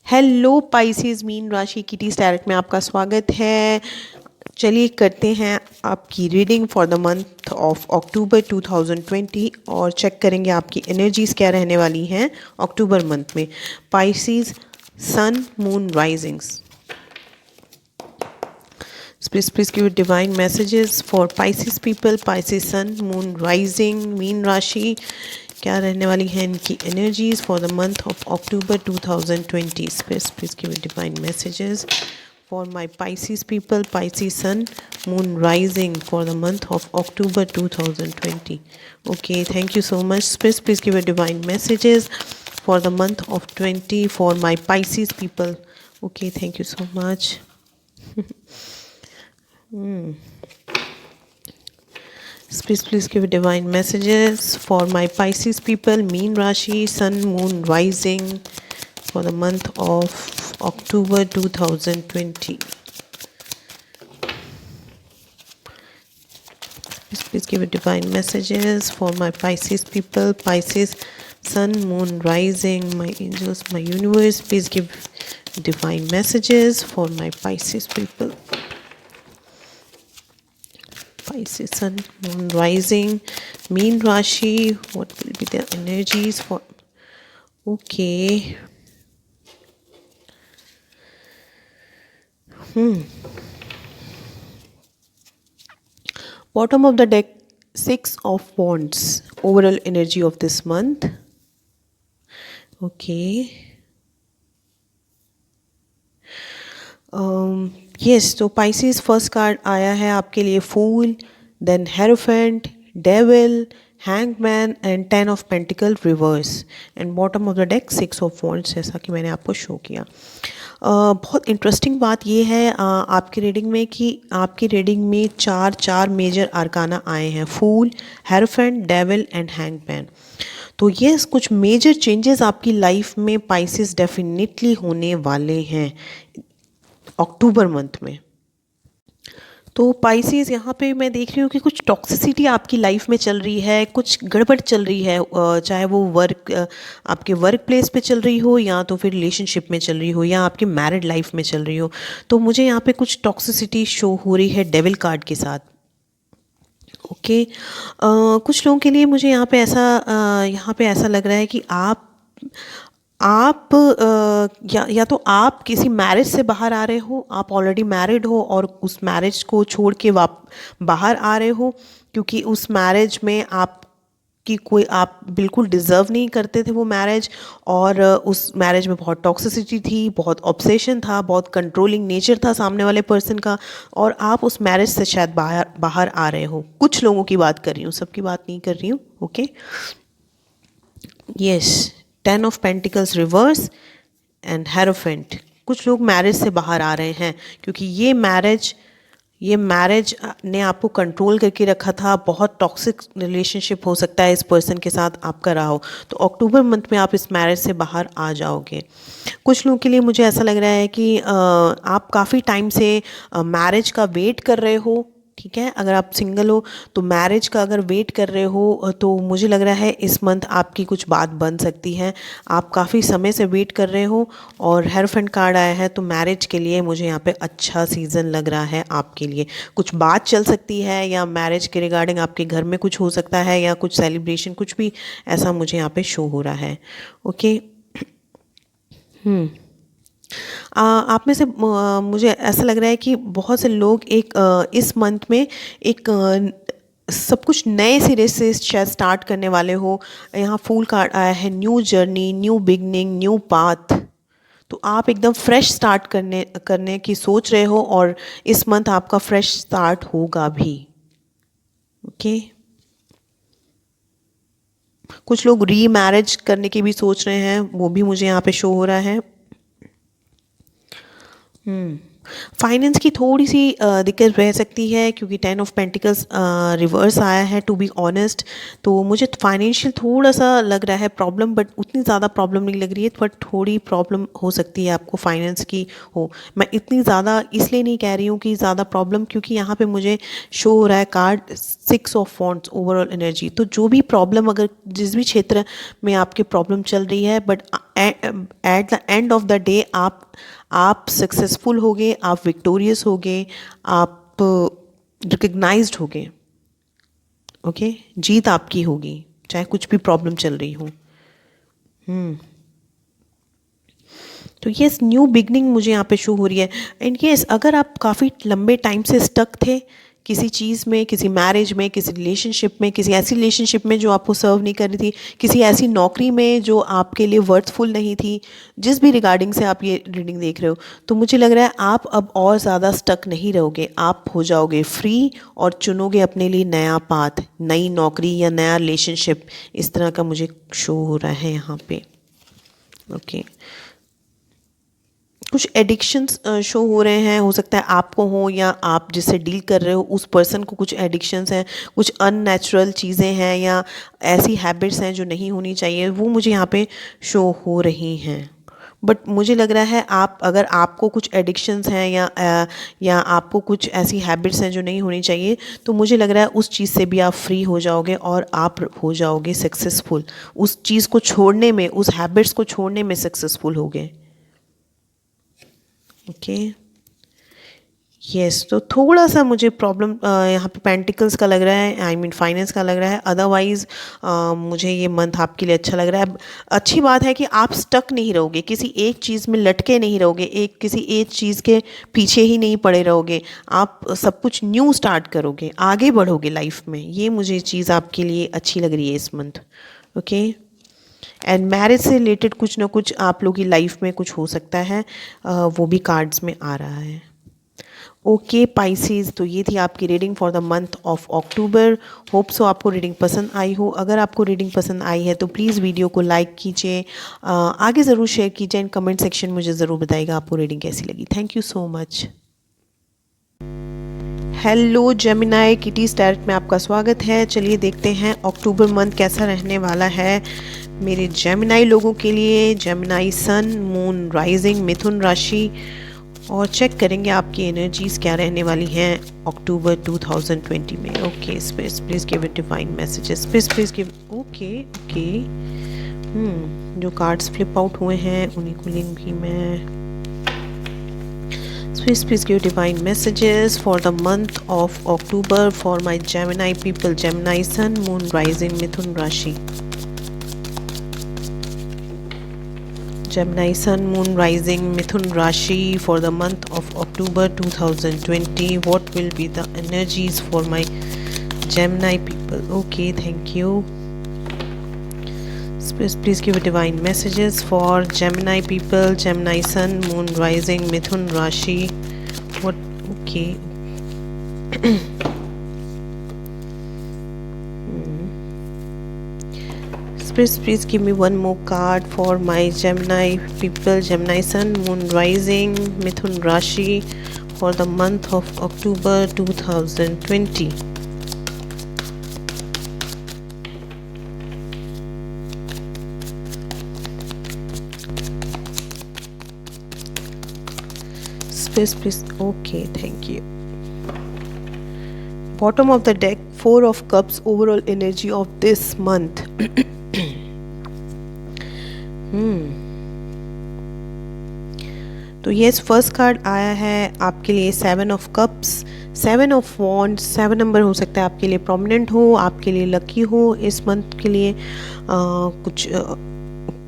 Hello Pisces, mean राशि किटीज टैरेट में आपका स्वागत है। चलिए करते हैं आपकी reading for the month of October 2020 और चेक करेंगे आपकी एनर्जीज़ क्या रहने वाली हैं अक्टूबर मंथ में। Pisces, Sun, Moon, Risings. Please give divine messages for Pisces people. Pisces, Sun, Moon, Rising, mean राशि क्या रहने वाली है इनकी energies for the month of October 2020. Please give divine messages for my Pisces people. Pisces, Sun, Moon, Rising for the month of October 2020. Okay, thank you so much. Please give divine messages for the month of 20 for my Pisces people. Okay, thank you so much. Please give divine messages for my Pisces people, Meen Rashi, Sun, Moon, Rising for the month of October 2020. Please give divine messages for my Pisces people, Pisces, Sun, Moon, Rising, my angels, my universe. Please give divine messages for my Pisces people. Pisces, Sun, Moon, Rising, Meen Rashi. What will be their energies for? Okay. Bottom of the deck, Six of Wands. Overall energy of this month. Okay. Yes, तो Pisces फर्स्ट कार्ड आया है आपके लिए fool, then Hierophant, devil, hangman and 10 of pentacle reverse and bottom of the deck 6 of wands, जैसा कि मैंने आपको शो किया। बहुत इंटरेस्टिंग बात यह है आपकी रीडिंग में कि आपकी रीडिंग में चार मेजर आर्काना आए हैं, फूल, हेरोफेंट, डेविल एंड हैंगमैन। तो ये कुछ मेजर चेंजेस आपकी लाइफ में पाइसेस डेफिनेटली होने वाले हैं अक्टूबर मंथ में। तो पाइसेस यहाँ पे मैं देख रही हूँ कि कुछ टॉक्सिसिटी आपकी लाइफ में चल रही है, कुछ गड़बड़ चल रही है, चाहे वो आपके वर्क प्लेस पे चल रही हो या तो फिर रिलेशनशिप में चल रही हो या आपकी मैरिड लाइफ में चल रही हो। तो मुझे यहाँ पे कुछ टॉक्सिसिटी शो हो रही है डेविल कार्ड के साथ। ओके। कुछ लोगों के लिए मुझे यहाँ पे ऐसा लग रहा है कि आप या तो आप किसी मैरिज से बाहर आ रहे हो, आप ऑलरेडी मैरिड हो और उस मैरिज को छोड़ के बाहर आ रहे हो, क्योंकि उस मैरिज में आप बिल्कुल डिज़र्व नहीं करते थे वो मैरिज। और उस मैरिज में बहुत टॉक्सिसिटी थी, बहुत ऑब्सेशन था, बहुत कंट्रोलिंग नेचर था सामने वाले पर्सन का, और आप उस मैरिज से शायद बाहर बाहर आ रहे हो। कुछ लोगों की बात कर रही हूँ, सबकी बात नहीं कर रही हूँ। Okay, yes, 10 of pentacles reverse and hierophant. कुछ लोग मैरिज से बाहर आ रहे हैं क्योंकि ये मैरिज ने आपको कंट्रोल करके रखा था। बहुत टॉक्सिक रिलेशनशिप हो सकता है इस पर्सन के साथ आपका रहा हो, तो अक्टूबर मंथ में आप इस मैरिज से बाहर आ जाओगे। कुछ लोगों के लिए मुझे ऐसा लग रहा है कि आप काफ़ी टाइम से मैरिज का वेट कर रहे हो। ठीक है, अगर आप सिंगल हो तो मैरिज का अगर वेट कर रहे हो तो मुझे लग रहा है इस मंथ आपकी कुछ बात बन सकती है। आप काफ़ी समय से वेट कर रहे हो और हेरोफेंट कार्ड आया है, तो मैरिज के लिए मुझे यहाँ पे अच्छा सीज़न लग रहा है आपके लिए। कुछ बात चल सकती है या मैरिज के रिगार्डिंग आपके घर में कुछ हो सकता है या कुछ सेलिब्रेशन, कुछ भी ऐसा मुझे यहाँ पे शो हो रहा है। ओके। आप में से मुझे ऐसा लग रहा है कि बहुत से लोग इस मंथ में एक सब कुछ नए सिरे से शायद स्टार्ट करने वाले हो। यहाँ फूल कार्ड आया है, new journey, new beginning, new path. तो आप एकदम फ्रेश स्टार्ट करने करने की सोच रहे हो और इस मंथ आपका फ्रेश स्टार्ट होगा भी। ओके। कुछ लोग री मैरिज करने की भी सोच रहे हैं, वो भी मुझे यहाँ पे शो हो रहा है। फाइनेंस की थोड़ी सी दिक्कत रह सकती है क्योंकि 10 ऑफ पेंटिकल्स रिवर्स आया है, टू बी ऑनेस्ट। तो मुझे फाइनेंशियल थोड़ा सा लग रहा है प्रॉब्लम, बट उतनी ज़्यादा प्रॉब्लम नहीं लग रही है, बट थोड़ी प्रॉब्लम हो सकती है आपको फाइनेंस की हो। मैं इतनी ज़्यादा इसलिए नहीं कह रही हूँ कि ज़्यादा प्रॉब्लम, क्योंकि यहाँ पे मुझे शो हो रहा है card 6 of wands, overall energy. तो जो भी प्रॉब्लम, अगर जिस भी क्षेत्र में आपकी प्रॉब्लम चल रही है, but at the end of the day आप सक्सेसफुल होगे, आप विक्टोरियस होगे, आप रिकग्नाइज्ड होगे। ओके, जीत आपकी होगी चाहे कुछ भी प्रॉब्लम चल रही हो। तो यस, न्यू बिगनिंग मुझे यहाँ पे शो हो रही है। एंड यस, अगर आप काफ़ी लंबे टाइम से स्टक थे किसी चीज़ में, किसी मैरिज में, किसी रिलेशनशिप में, किसी ऐसी रिलेशनशिप में जो आपको सर्व नहीं कर रही थी, किसी ऐसी नौकरी में जो आपके लिए वर्थफुल नहीं थी, जिस भी रिगार्डिंग से आप ये रीडिंग देख रहे हो, तो मुझे लग रहा है आप अब और ज़्यादा स्टक नहीं रहोगे। आप हो जाओगे फ्री और चुनोगे अपने लिए नया पाथ, नई नौकरी या नया रिलेशनशिप। इस तरह का मुझे शो हो रहा है यहाँ पे। ओके। कुछ एडिक्शंस शो हो रहे हैं, हो सकता है आपको हो या आप जिससे डील कर रहे हो उस पर्सन को कुछ एडिक्शंस हैं, कुछ अननेचुरल चीज़ें हैं या ऐसी हैबिट्स हैं जो नहीं होनी चाहिए, वो मुझे यहाँ पे शो हो रही हैं। बट मुझे लग रहा है अगर आपको कुछ एडिक्शंस हैं या आपको कुछ ऐसी हैबिट्स हैं जो नहीं होनी चाहिए, तो मुझे लग रहा है उस चीज़ से भी आप फ्री हो जाओगे और आप हो जाओगे सक्सेसफुल। उस चीज़ को छोड़ने में, उस हैबिट्स को छोड़ने में सक्सेसफुल होगे। ओके। यस, तो थोड़ा सा मुझे प्रॉब्लम यहाँ पे पेंटिकल्स का लग रहा है, आई मीन फाइनेंस का लग रहा है। अदरवाइज़ मुझे ये मंथ आपके लिए अच्छा लग रहा है। अच्छी बात है कि आप स्टक नहीं रहोगे, किसी एक चीज़ में लटके नहीं रहोगे, किसी एक चीज़ के पीछे ही नहीं पड़े रहोगे। आप सब कुछ न्यू स्टार्ट करोगे, आगे बढ़ोगे लाइफ में। ये मुझे चीज़ आपके लिए अच्छी लग रही है इस मंथ। ओके। एंड मैरिज से रिलेटेड कुछ ना कुछ आप लोगों की लाइफ में कुछ हो सकता है, वो भी कार्ड्स में आ रहा है। ओके पाइसेस, तो ये थी आपकी reading for the month of October. Hope so आपको रीडिंग पसंद आई हो। अगर आपको रीडिंग पसंद आई है तो प्लीज़ वीडियो को लाइक कीजिए, आगे ज़रूर शेयर कीजिए, एंड कमेंट सेक्शन मुझे ज़रूर बताइएगा आपको रीडिंग कैसी लगी। Thank you so much. Hello Gemini, kitty start में आपका स्वागत है। चलिए देखते हैं अक्टूबर मंथ कैसा रहने वाला है मेरे जेमिनाई लोगों के लिए। जेमिनाई सन, मून, राइजिंग, मिथुन राशि, और चेक करेंगे आपकी एनर्जीज क्या रहने वाली हैं अक्टूबर 2020 में। Okay, space please give it divine messages, space please give. Okay okay, जो कार्ड्स फ्लिप आउट हुए हैं उन्हीं को लिंक भी मैं Please give divine messages for the month of October for my Gemini people. Gemini Sun, Moon, Rising, Mithun Rashi. Gemini Sun, Moon, Rising, Mithun Rashi for the month of October 2020. What will be the energies for my Gemini people? Okay, thank you. Please give divine messages for Gemini people. Gemini Sun, Moon, Rising, Mithun Rashi. What? Okay. Please give me one more card for my Gemini people. Gemini Sun, Moon, Rising, Mithun Rashi for the month of October 2020. Please. Okay, thank you. Bottom of the deck, Four of Cups, overall energy of this month. तो ये फर्स्ट कार्ड आया है आपके लिए 7 of cups, 7 of wands. 7 number हो सकता है आपके लिए प्रोमिनेंट हो, आपके लिए लकी हो इस मंथ के लिए।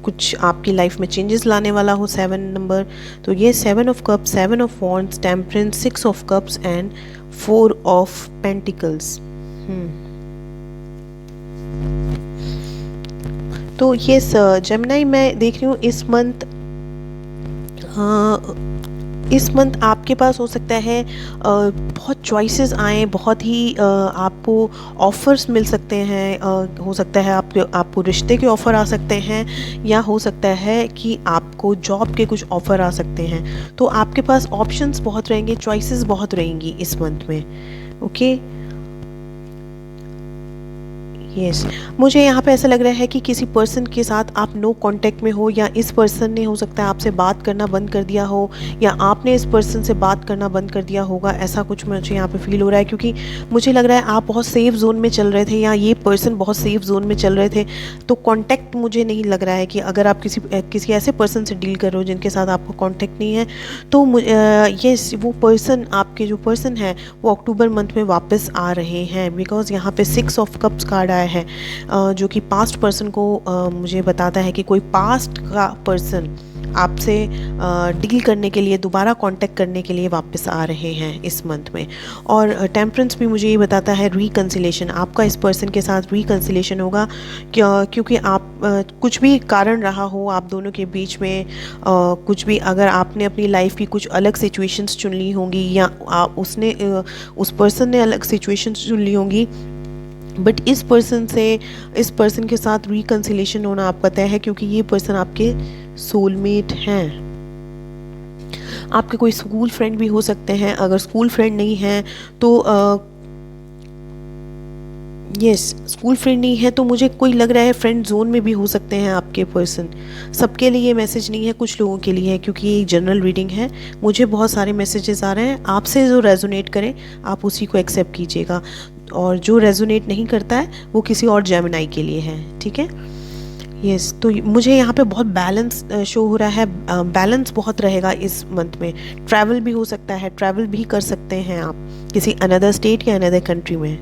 कुछ आपकी लाइफ में चेंजेस लाने वाला हो 7 नंबर। तो ये 7 of cups, 7 of wands, temperance, 6 of cups and 4 of pentacles. तो ये जेमिनी मैं देख रही हूँ इस मंथ आपके पास हो सकता है बहुत चॉइसेस आए, बहुत ही आपको ऑफ़र्स मिल सकते हैं। हो सकता है आपको रिश्ते के ऑफ़र आ सकते हैं, या हो सकता है कि आपको जॉब के कुछ ऑफ़र आ सकते हैं। तो आपके पास ऑप्शंस बहुत रहेंगे, चॉइसेस बहुत रहेंगी इस मंथ में। ओके, यस मुझे यहाँ पे ऐसा लग रहा है कि किसी पर्सन के साथ आप नो कांटेक्ट में हो, या इस पर्सन ने हो सकता है आपसे बात करना बंद कर दिया हो, या आपने इस पर्सन से बात करना बंद कर दिया होगा। ऐसा कुछ मुझे यहाँ पे फील हो रहा है, क्योंकि मुझे लग रहा है आप बहुत सेफ जोन में चल रहे थे, या ये पर्सन बहुत सेफ जोन में चल रहे थे। तो कॉन्टैक्ट मुझे नहीं लग रहा है कि अगर आप किसी ऐसे पर्सन से डील कर रहे हो जिनके साथ आपको कॉन्टैक्ट नहीं है, तो यस वो पर्सन, आपके जो पर्सन है वो अक्टूबर मंथ में वापस आ रहे हैं। बिकॉज यहाँ पे 6 ऑफ कप्स कार्ड आया है, जो कि पास्ट पर्सन को मुझे बताता है कि कोई पास्ट का पर्सन आपसे डील करने के लिए, दोबारा कांटेक्ट करने के लिए वापस आ रहे हैं इस मंथ में। और टेम्परेंस भी मुझे ये बताता है रिकंसिलेशन, आपका इस पर्सन के साथ रिकंसिलेशन होगा, क्योंकि आप कुछ भी कारण रहा हो आप दोनों के बीच में, कुछ भी, अगर आपने अपनी लाइफ की कुछ अलग सिचुएशंस चुन ली होंगी, या उस पर्सन ने अलग सिचुएशंस चुन ली होंगी, बट इस पर्सन के साथ रिकंसिलेशन होना आपका तय है, क्योंकि ये पर्सन आपके सोलमेट हैं। आपके कोई स्कूल फ्रेंड भी हो सकते हैं। अगर स्कूल फ्रेंड नहीं हैं तो यस स्कूल फ्रेंड नहीं है तो मुझे कोई लग रहा है फ्रेंड जोन में भी हो सकते हैं आपके पर्सन। सबके लिए ये मैसेज नहीं है, कुछ लोगों के लिए है, क्योंकि ये जनरल रीडिंग है। मुझे बहुत सारे मैसेजेस आ रहे हैं, आपसे जो रेजोनेट करें आप उसी को एक्सेप्ट कीजिएगा, और जो रेजोनेट नहीं करता है वो किसी और जेमिनी के लिए है। ठीक है, यस तो मुझे यहाँ पे बहुत बैलेंस शो हो रहा है, बैलेंस बहुत रहेगा इस मंथ में। ट्रैवल भी हो सकता है, ट्रैवल भी कर सकते हैं आप किसी अनदर स्टेट या अनदर कंट्री में।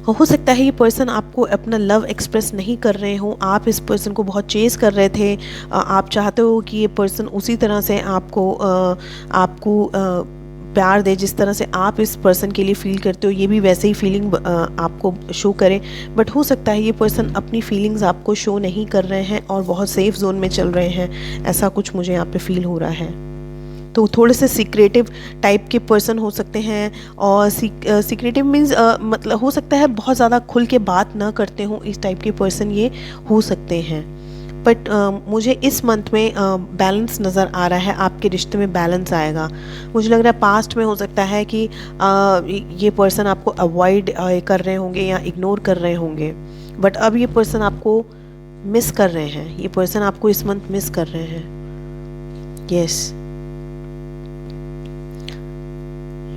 हो सकता है ये पर्सन आपको अपना लव एक्सप्रेस नहीं कर रहे हो, आप इस पर्सन को बहुत चेस कर रहे थे। आप चाहते हो कि ये पर्सन उसी तरह से आपको प्यार दे जिस तरह से आप इस पर्सन के लिए फील करते हो, ये भी वैसे ही फीलिंग आपको शो करे। बट हो सकता है ये पर्सन अपनी फीलिंग्स आपको शो नहीं कर रहे हैं और बहुत सेफ जोन में चल रहे हैं, ऐसा कुछ मुझे यहाँ पे फील हो रहा है। तो थोड़े से सीक्रेटिव टाइप के पर्सन हो सकते हैं, और सीक्रेटिव मीन्स मतलब हो सकता है बहुत ज़्यादा खुल के बात ना करते हों, इस टाइप के पर्सन ये हो सकते हैं। बट मुझे इस मंथ में बैलेंस नज़र आ रहा है, आपके रिश्ते में बैलेंस आएगा। मुझे लग रहा है पास्ट में हो सकता है कि ये पर्सन आपको अवॉइड कर रहे होंगे या इग्नोर कर रहे होंगे, बट अब ये पर्सन आपको मिस कर रहे हैं, ये पर्सन आपको इस मंथ मिस कर रहे हैं। यस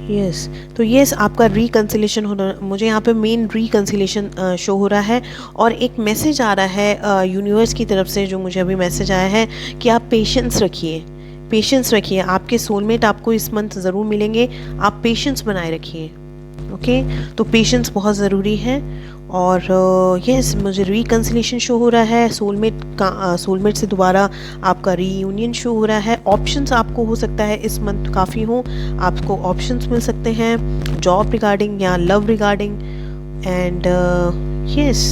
यस, तो यस आपका रिकंसिलेशन होना, मुझे यहाँ पे मेन रिकंसिलेशन शो हो रहा है। और एक मैसेज आ रहा है यूनिवर्स की तरफ से, जो मुझे अभी मैसेज आया है कि आप पेशेंस रखिए, पेशेंस रखिए, आपके सोलमेट आपको इस मंथ ज़रूर मिलेंगे, आप पेशेंस बनाए रखिए। ओके, तो पेशेंस बहुत ज़रूरी है। और यस मुझे रिकंसिलेशन शो हो रहा है, सोलमेट का सोलमेट से दोबारा आपका रीयूनियन शो हो रहा है। ऑप्शंस आपको हो सकता है इस मंथ काफ़ी हो, आपको ऑप्शंस मिल सकते हैं जॉब रिगार्डिंग या love regarding. And yes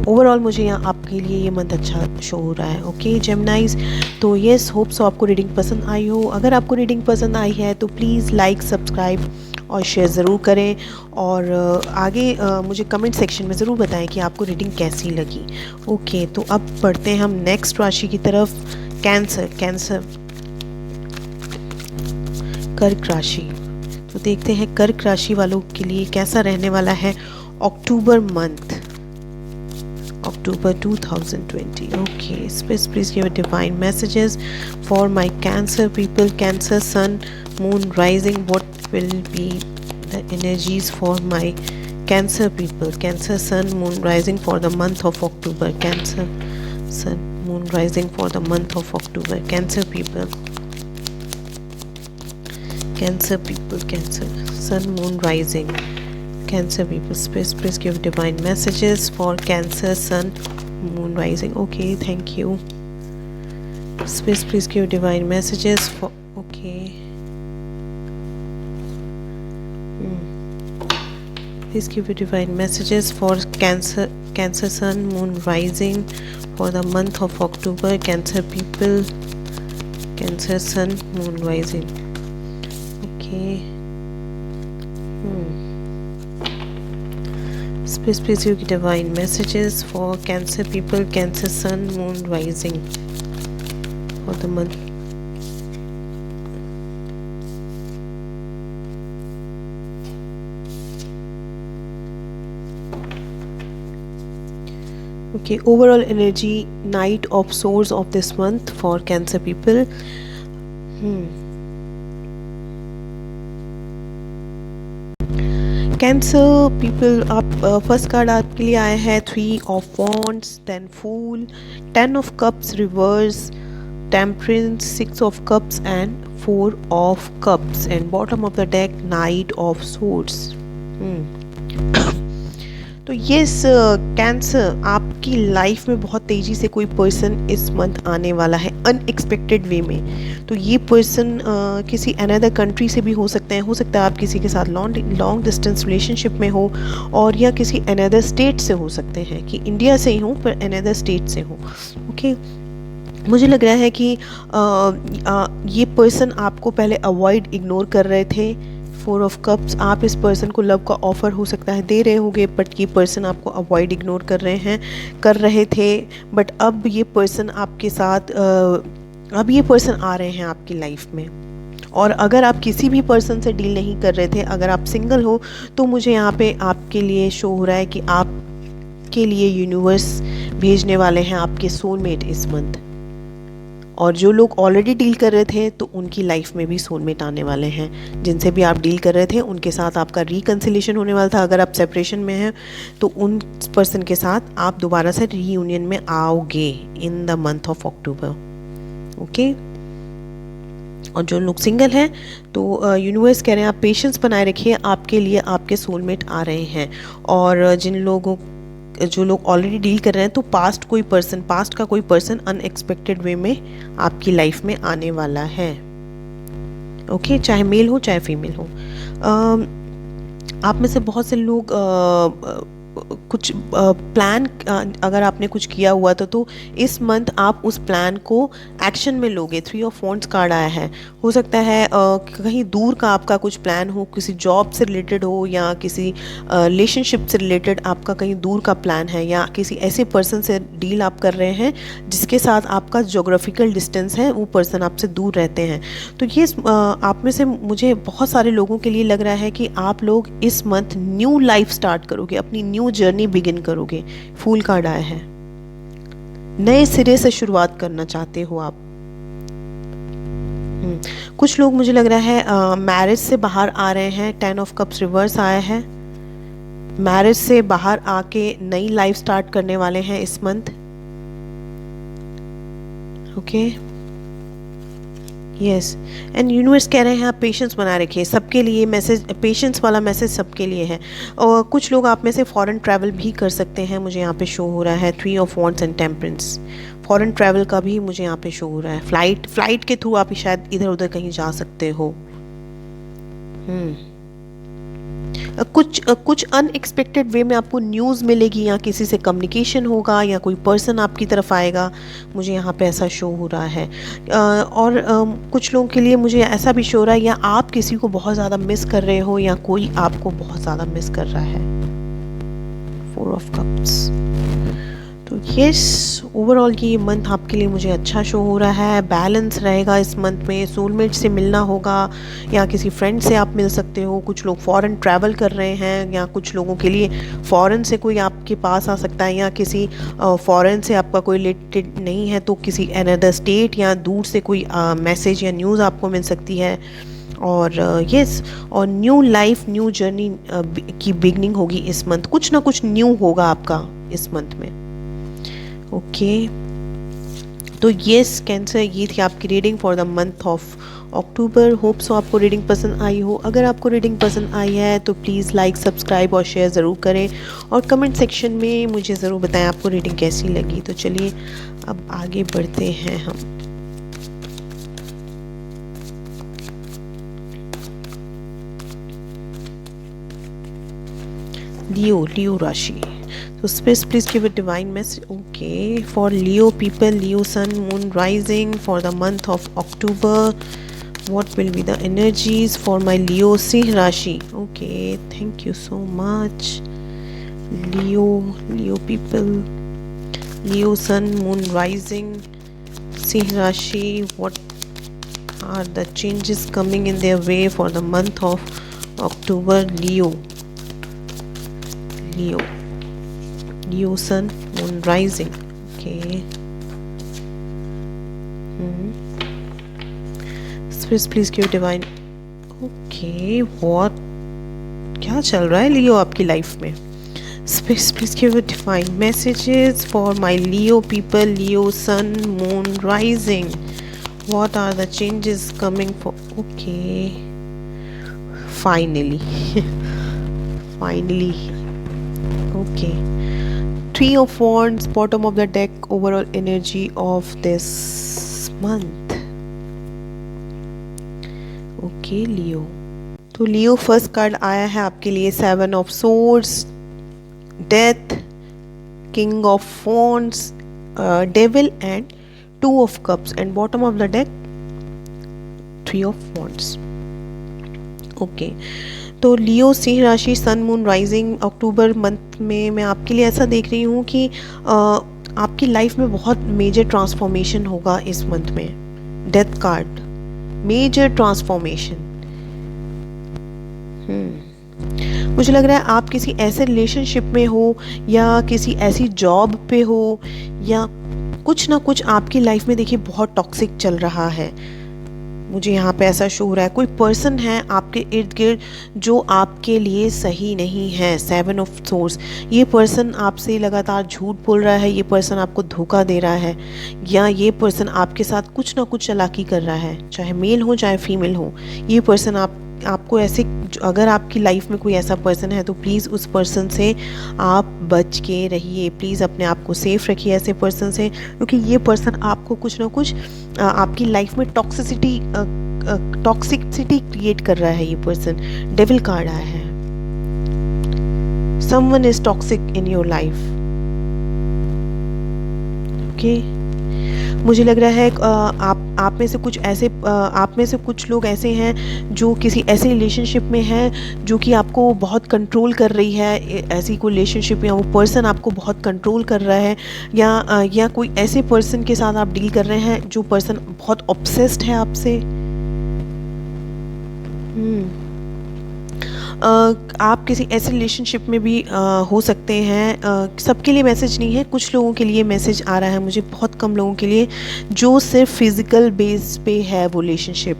overall मुझे यहाँ आपके लिए ये मंथ अच्छा शो हो रहा है। ओके जेमिनाइज, तो यस होप सो आपको रीडिंग पसंद आई हो। अगर आपको रीडिंग पसंद आई है तो प्लीज़ लाइक, सब्सक्राइब और शेयर ज़रूर करें। और आगे मुझे कमेंट सेक्शन में ज़रूर बताएं कि आपको रीडिंग कैसी लगी। ओके, तो अब बढ़ते हैं हम नेक्स्ट राशि की तरफ, कैंसर। कैंसर, कर्क राशि। तो देखते हैं कर्क राशि वालों के लिए कैसा रहने वाला है October month, October 2020. Okay, please give divine messages for my Cancer people, Cancer Sun, Moon, Rising. What will be the energies for my Cancer people, Cancer Sun, Moon, Rising for the month of October? Cancer Sun, Moon, Rising for the month of October. Cancer people, Cancer people, Cancer Sun, Moon, Rising. Cancer people, please give divine messages for Cancer Sun, Moon, Rising. Okay, thank you. Please give divine messages for, okay. Please give divine messages for Cancer Sun, Moon, Rising for the month of October. Cancer people, Cancer Sun, Moon, Rising. Okay. Please give divine messages for Cancer people, Cancer Sun, Moon, Rising for the month. Okay, overall energy, Knight of Swords of this month for Cancer people. Cancer people, आप फर्स्ट कार्ड आपके लिए आया है 3 of wands, then fool, 10 of cups reverse, temperance, 6 of cups and 4 of cups, and bottom of the deck knight of swords. तो यस कैंसर, आपकी लाइफ में बहुत तेज़ी से कोई पर्सन इस मंथ आने वाला है अनएक्सपेक्टेड वे में। तो ये पर्सन किसी अनदर कंट्री से भी हो सकते हैं, हो सकता है आप किसी के साथ लॉन्ग डिस्टेंस रिलेशनशिप में हो, और या किसी अनदर स्टेट से हो सकते हैं, कि इंडिया से ही हो पर अनदर स्टेट से हो। ओके, मुझे लग रहा है कि ये पर्सन आपको पहले अवॉइड, इग्नोर कर रहे थे। 4 ऑफ कप्स, आप इस पर्सन को लव का ऑफ़र हो सकता है दे रहे होंगे, बट ये पर्सन आपको अवॉइड, इग्नोर कर रहे थे। बट अब ये पर्सन आपके साथ अब ये पर्सन आ रहे हैं आपकी लाइफ में। और अगर आप किसी भी पर्सन से डील नहीं कर रहे थे, अगर आप सिंगल हो, तो मुझे यहाँ पे आपके लिए शो हो रहा है कि आपके लिए यूनिवर्स भेजने वाले हैं आपके सोलमेट इस मंथ। और जो लोग ऑलरेडी डील कर रहे थे, तो उनकी लाइफ में भी सोलमेट आने वाले हैं। जिनसे भी आप डील कर रहे थे उनके साथ आपका रिकंसिलेशन होने वाला था। अगर आप सेपरेशन में हैं तो उन पर्सन के साथ आप दोबारा से रीयूनियन में आओगे in the month of October. Okay, और जो लोग सिंगल हैं तो यूनिवर्स कह रहे हैं आप पेशेंस बनाए रखिए, आपके लिए आपके सोलमेट आ रहे हैं। और जो लोग ऑलरेडी डील कर रहे हैं, तो पास्ट का कोई पर्सन अनएक्सपेक्टेड वे में आपकी लाइफ में आने वाला है। ओके, चाहे मेल हो चाहे फीमेल हो। आप में से बहुत से लोग कुछ प्लान, अगर आपने कुछ किया हुआ तो इस मंथ आप उस प्लान को एक्शन में लोगे। 3 ऑफ वॉन्ड्स कार्ड आया है। हो सकता है कहीं दूर का आपका कुछ प्लान हो, किसी जॉब से रिलेटेड हो, या किसी रिलेशनशिप से रिलेटेड आपका कहीं दूर का प्लान है, या किसी ऐसे पर्सन से डील आप कर रहे हैं जिसके साथ आपका जोग्राफिकल डिस्टेंस है, वो पर्सन आपसे दूर रहते हैं। तो ये आप में से मुझे बहुत सारे लोगों के लिए लग रहा है कि आप लोग इस मंथ न्यू लाइफ स्टार्ट करोगे, अपनी न्यू जर्नी बिगिन करोगे। फूल कार्ड आया है, नए सिरे से शुरुआत करना चाहते हो आप। कुछ लोग मुझे लग रहा है मैरिज से बाहर आ रहे हैं। 10 ऑफ कप्स रिवर्स आया है। मैरिज से बाहर आके नई लाइफ स्टार्ट करने वाले हैं इस month. Okay, yes, and universe कह रहे हैं आप पेशेंस बना रखिए। सबके लिए मैसेज, पेशेंस वाला मैसेज सबके लिए है। और कुछ लोग आप में से फॉरेन ट्रैवल भी कर सकते हैं, मुझे यहाँ पे शो हो रहा है 3 of wands and temperance. Foreign travel का भी मुझे यहाँ पे शो हो रहा है। फ्लाइट के थ्रू आप शायद इधर उधर कहीं जा सकते हो। कुछ अनएक्सपेक्टेड वे में आपको न्यूज़ मिलेगी, या किसी से कम्युनिकेशन होगा, या कोई पर्सन आपकी तरफ आएगा, मुझे यहाँ पे ऐसा शो हो रहा है। और कुछ लोगों के लिए मुझे ऐसा भी शो हो रहा है, या आप किसी को बहुत ज़्यादा मिस कर रहे हो, या कोई आपको बहुत ज़्यादा मिस कर रहा है। 4 ऑफ कप्स। तो यस, ओवरऑल ये मंथ आपके लिए मुझे अच्छा शो हो रहा है। बैलेंस रहेगा इस मंथ में। सोलमेट से मिलना होगा, या किसी फ्रेंड से आप मिल सकते हो। कुछ लोग फॉरेन ट्रैवल कर रहे हैं, या कुछ लोगों के लिए फॉरेन से कोई आपके पास आ सकता है, या किसी फॉरेन से आपका कोई रिलेटेड नहीं है तो किसी अनदर स्टेट या दूर से कोई मैसेज या न्यूज़ आपको मिल सकती है। और यस, और न्यू लाइफ, न्यू जर्नी की बिगनिंग होगी इस मंथ। कुछ ना कुछ न्यू होगा आपका इस मंथ में। ओके, तो यस कैंसर, ये थी आपकी reading for the month of October. Hope so आपको रीडिंग पसंद आई हो। अगर आपको रीडिंग पसंद आई है तो प्लीज़ लाइक, सब्सक्राइब और शेयर ज़रूर करें, और कमेंट सेक्शन में मुझे ज़रूर बताएं आपको रीडिंग कैसी लगी। तो चलिए अब आगे बढ़ते हैं हम। लियो राशि। So space, please give a divine message. Okay, for Leo people, Leo sun, moon rising for the month of October, what will be the energies for my Leo Singh Rashi? Okay, thank you so much. Leo people, Leo sun, moon rising, Singh Rashi, what are the changes coming in their way for the month of October? Leo sun, moon rising. Okay. Space, please give divine. Okay, what क्या चल रहा है लियो आपकी लाइफ में? Space, please give divine messages for my Leo people, Leo sun, moon rising. What are the changes coming for? Okay, finally. Okay. 3 of Wands, bottom of the deck, overall energy of this month. Okay, Leo. तो Leo फर्स्ट कार्ड आया है आपके लिए 7 of Swords, Death, King of Wands, Devil and 2 of Cups, and bottom of the deck 3 of Wands. Okay. तो लियो सिंह राशि, सन मून राइजिंग, अक्टूबर मंथ में मैं आपके लिए ऐसा देख रही हूँ कि आपकी लाइफ में बहुत मेजर ट्रांसफॉर्मेशन होगा इस मंथ में। Death card, major transformation. मुझे लग रहा है आप किसी ऐसे रिलेशनशिप में हो, या किसी ऐसी जॉब पे हो, या कुछ ना कुछ आपकी लाइफ में देखिए बहुत टॉक्सिक चल रहा है। मुझे यहाँ पे ऐसा शो हो रहा है कोई पर्सन है आपके इर्द गिर्द जो आपके लिए सही नहीं है। 7 ऑफ सोर्स, ये पर्सन आपसे लगातार झूठ बोल रहा है, ये पर्सन आपको धोखा दे रहा है, या ये पर्सन आपके साथ कुछ ना कुछ चालाकी कर रहा है, चाहे मेल हो चाहे फीमेल हो। ये पर्सन आपको ऐसे, अगर आपकी लाइफ में कोई ऐसा पर्सन है तो प्लीज़ उस पर्सन से आप बच के रहिए। प्लीज़ अपने आप को सेफ रखिए ऐसे पर्सन से, क्योंकि ये पर्सन आपको कुछ ना कुछ आपकी लाइफ में टॉक्सिसिटी क्रिएट कर रहा है। ये पर्सन, डेविल कार्ड आया है। Someone is toxic in your life. Okay, मुझे लग रहा है आप में से कुछ ऐसे, आप में से कुछ लोग ऐसे हैं जो किसी ऐसे रिलेशनशिप में हैं जो कि आपको बहुत कंट्रोल कर रही है। ऐसी कोई रिलेशनशिप या वो पर्सन आपको बहुत कंट्रोल कर रहा है, या कोई ऐसे पर्सन के साथ आप डील कर रहे हैं जो पर्सन बहुत ऑब्सेस्ड है आपसे। आप किसी ऐसे रिलेशनशिप में भी हो सकते हैं। सबके लिए मैसेज नहीं है, कुछ लोगों के लिए मैसेज आ रहा है मुझे, बहुत कम लोगों के लिए, जो सिर्फ फिज़िकल बेस पे है वो रिलेशनशिप।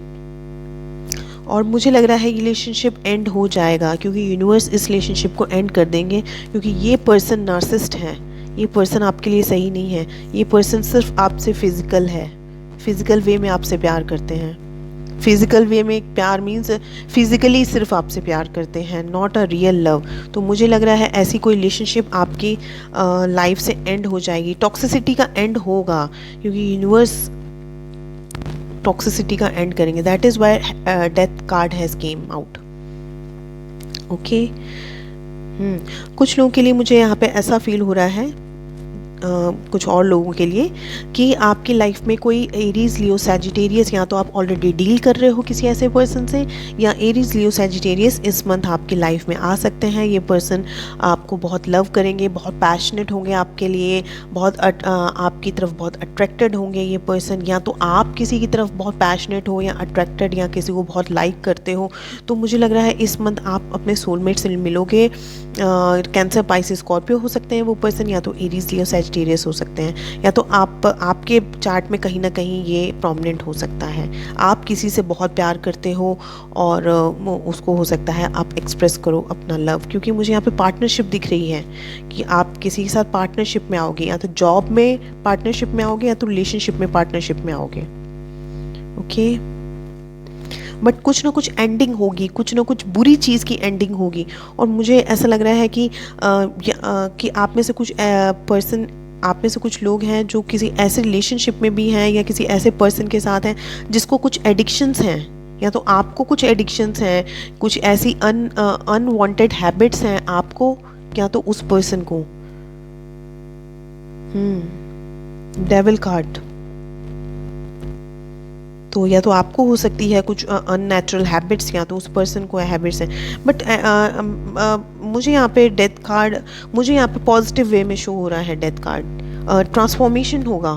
और मुझे लग रहा है ये रिलेशनशिप एंड हो जाएगा, क्योंकि यूनिवर्स इस रिलेशनशिप को एंड कर देंगे, क्योंकि ये पर्सन नार्सिसिस्ट है, ये पर्सन आपके लिए सही नहीं है, ये पर्सन सिर्फ आपसे फिज़िकल है, फिज़िकल वे में आपसे प्यार करते हैं। फिज़िकल वे में प्यार मीन्स फिज़िकली सिर्फ आपसे प्यार करते हैं, नॉट अ रियल लव। तो मुझे लग रहा है ऐसी कोई रिलेशनशिप आपकी लाइफ से एंड हो जाएगी, टॉक्सिसिटी का एंड होगा, क्योंकि यूनिवर्स टॉक्सिसिटी का एंड करेंगे। That is why death card has came out. Okay, कुछ लोगों के लिए मुझे यहाँ पे ऐसा फील हो रहा है, कुछ और लोगों के लिए, कि आपकी लाइफ में कोई एरीज लियो सैजिटेरियस, या तो आप ऑलरेडी डील कर रहे हो किसी ऐसे पर्सन से, या एरीज लियो सैजिटेरियस इस मंथ आपकी लाइफ में आ सकते हैं। ये पर्सन आपको बहुत लव करेंगे, बहुत पैशनेट होंगे आपके लिए, बहुत आपकी तरफ बहुत अट्रैक्टेड होंगे ये पर्सन, या तो आप किसी की तरफ बहुत पैशनेट हो या अट्रैक्टेड या किसी को बहुत लाइक करते हो। तो मुझे लग रहा है इस मंथ आप अपने सोलमेट से मिलोगे। कैंसर, पाइसेस, स्कॉर्पियो हो सकते हैं वो पर्सन, या तो एरीज लियो सैजिटेरियस हो सकते हैं, या तो आपके चार्ट में कहीं ना कहीं ये प्रोमिनेंट हो सकता है। आप किसी से बहुत प्यार करते हो और उसको हो सकता है आप एक्सप्रेस करो अपना लव, क्योंकि मुझे यहाँ पे पार्टनरशिप दिख रही है कि आप किसी के साथ पार्टनरशिप में आओगे, या तो जॉब में पार्टनरशिप में आओगे या तो रिलेशनशिप में पार्टनरशिप में आओगे। ओके, बट कुछ ना कुछ एंडिंग होगी, कुछ ना कुछ बुरी चीज़ की एंडिंग होगी। और मुझे ऐसा लग रहा है कि आप में से कुछ पर्सन, आप में से कुछ लोग हैं जो किसी ऐसे रिलेशनशिप में भी हैं या किसी ऐसे पर्सन के साथ हैं जिसको कुछ एडिक्शंस हैं, या तो आपको कुछ एडिक्शंस हैं, कुछ ऐसी अनवांटेड हैबिट्स हैं आपको, या तो उस पर्सन को। डेविल कार्ड, तो या तो आपको हो सकती है कुछ अननेचुरल हैबिट्स, या तो उस पर्सन को हैबिट्स हैं। बट मुझे यहाँ पे डेथ कार्ड, मुझे यहाँ पे पॉजिटिव वे में शो हो रहा है डेथ कार्ड, ट्रांसफॉर्मेशन होगा।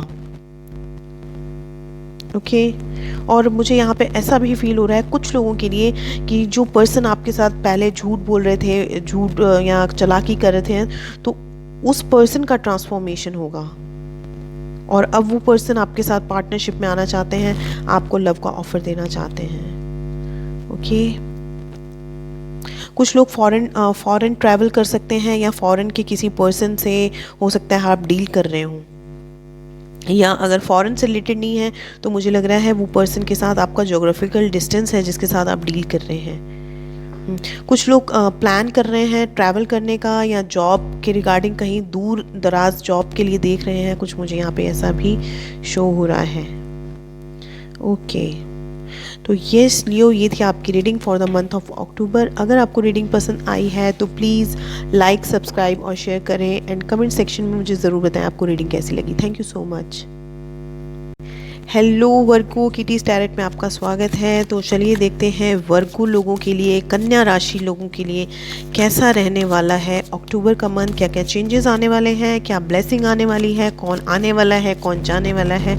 ओके, और मुझे यहाँ पे ऐसा भी फील हो रहा है कुछ लोगों के लिए कि जो पर्सन आपके साथ पहले झूठ बोल रहे थे, झूठ या चालाकी कर रहे थे, तो उस पर्सन का ट्रांसफॉर्मेशन होगा और अब वो पर्सन आपके साथ पार्टनरशिप में आना चाहते हैं, आपको लव का ऑफर देना चाहते हैं। ओके, कुछ लोग फॉरेन ट्रैवल कर सकते हैं, या फॉरेन के किसी पर्सन से हो सकता है आप डील कर रहे हो, या अगर फॉरेन से रिलेटेड नहीं है तो मुझे लग रहा है वो पर्सन के साथ आपका ज्योग्राफिकल डिस्टेंस है जिसके साथ आप डील कर रहे हैं। कुछ लोग प्लान कर रहे हैं ट्रैवल करने का, या जॉब के रिगार्डिंग कहीं दूर दराज जॉब के लिए देख रहे हैं, कुछ मुझे यहाँ पे ऐसा भी शो हो रहा है। ओके, तो यस लियो, ये थी आपकी reading for the month of अक्टूबर। अगर आपको रीडिंग पसंद आई है तो प्लीज़ लाइक, सब्सक्राइब और शेयर करें, एंड कमेंट सेक्शन में मुझे ज़रूर बताएं आपको रीडिंग कैसी लगी। Thank you so much. Hello Virgo, kitty's tarot में आपका स्वागत है। तो चलिए देखते हैं वर्गो लोगों के लिए, कन्या राशि लोगों के लिए कैसा रहने वाला है अक्टूबर का मंथ, क्या क्या चेंजेस आने वाले हैं, क्या ब्लेसिंग आने वाली है, कौन आने वाला है, कौन जाने वाला है।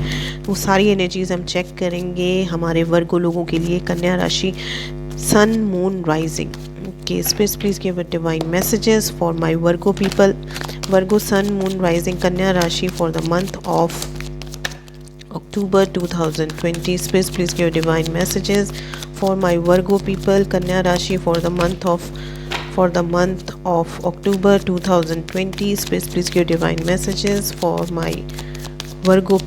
वो सारी एनर्जीज हम चेक करेंगे हमारे वर्गो लोगों के लिए, कन्या राशि, sun, moon, rising. Okay, space please give divine messages for my Virgo people. Virgo, sun, moon, rising, कन्या राशि for the month of October 2020. Space, please give divine messages for my Virgo people, Kanya Rashi for the month of October 2020. Space, please give divine messages for my Virgo people.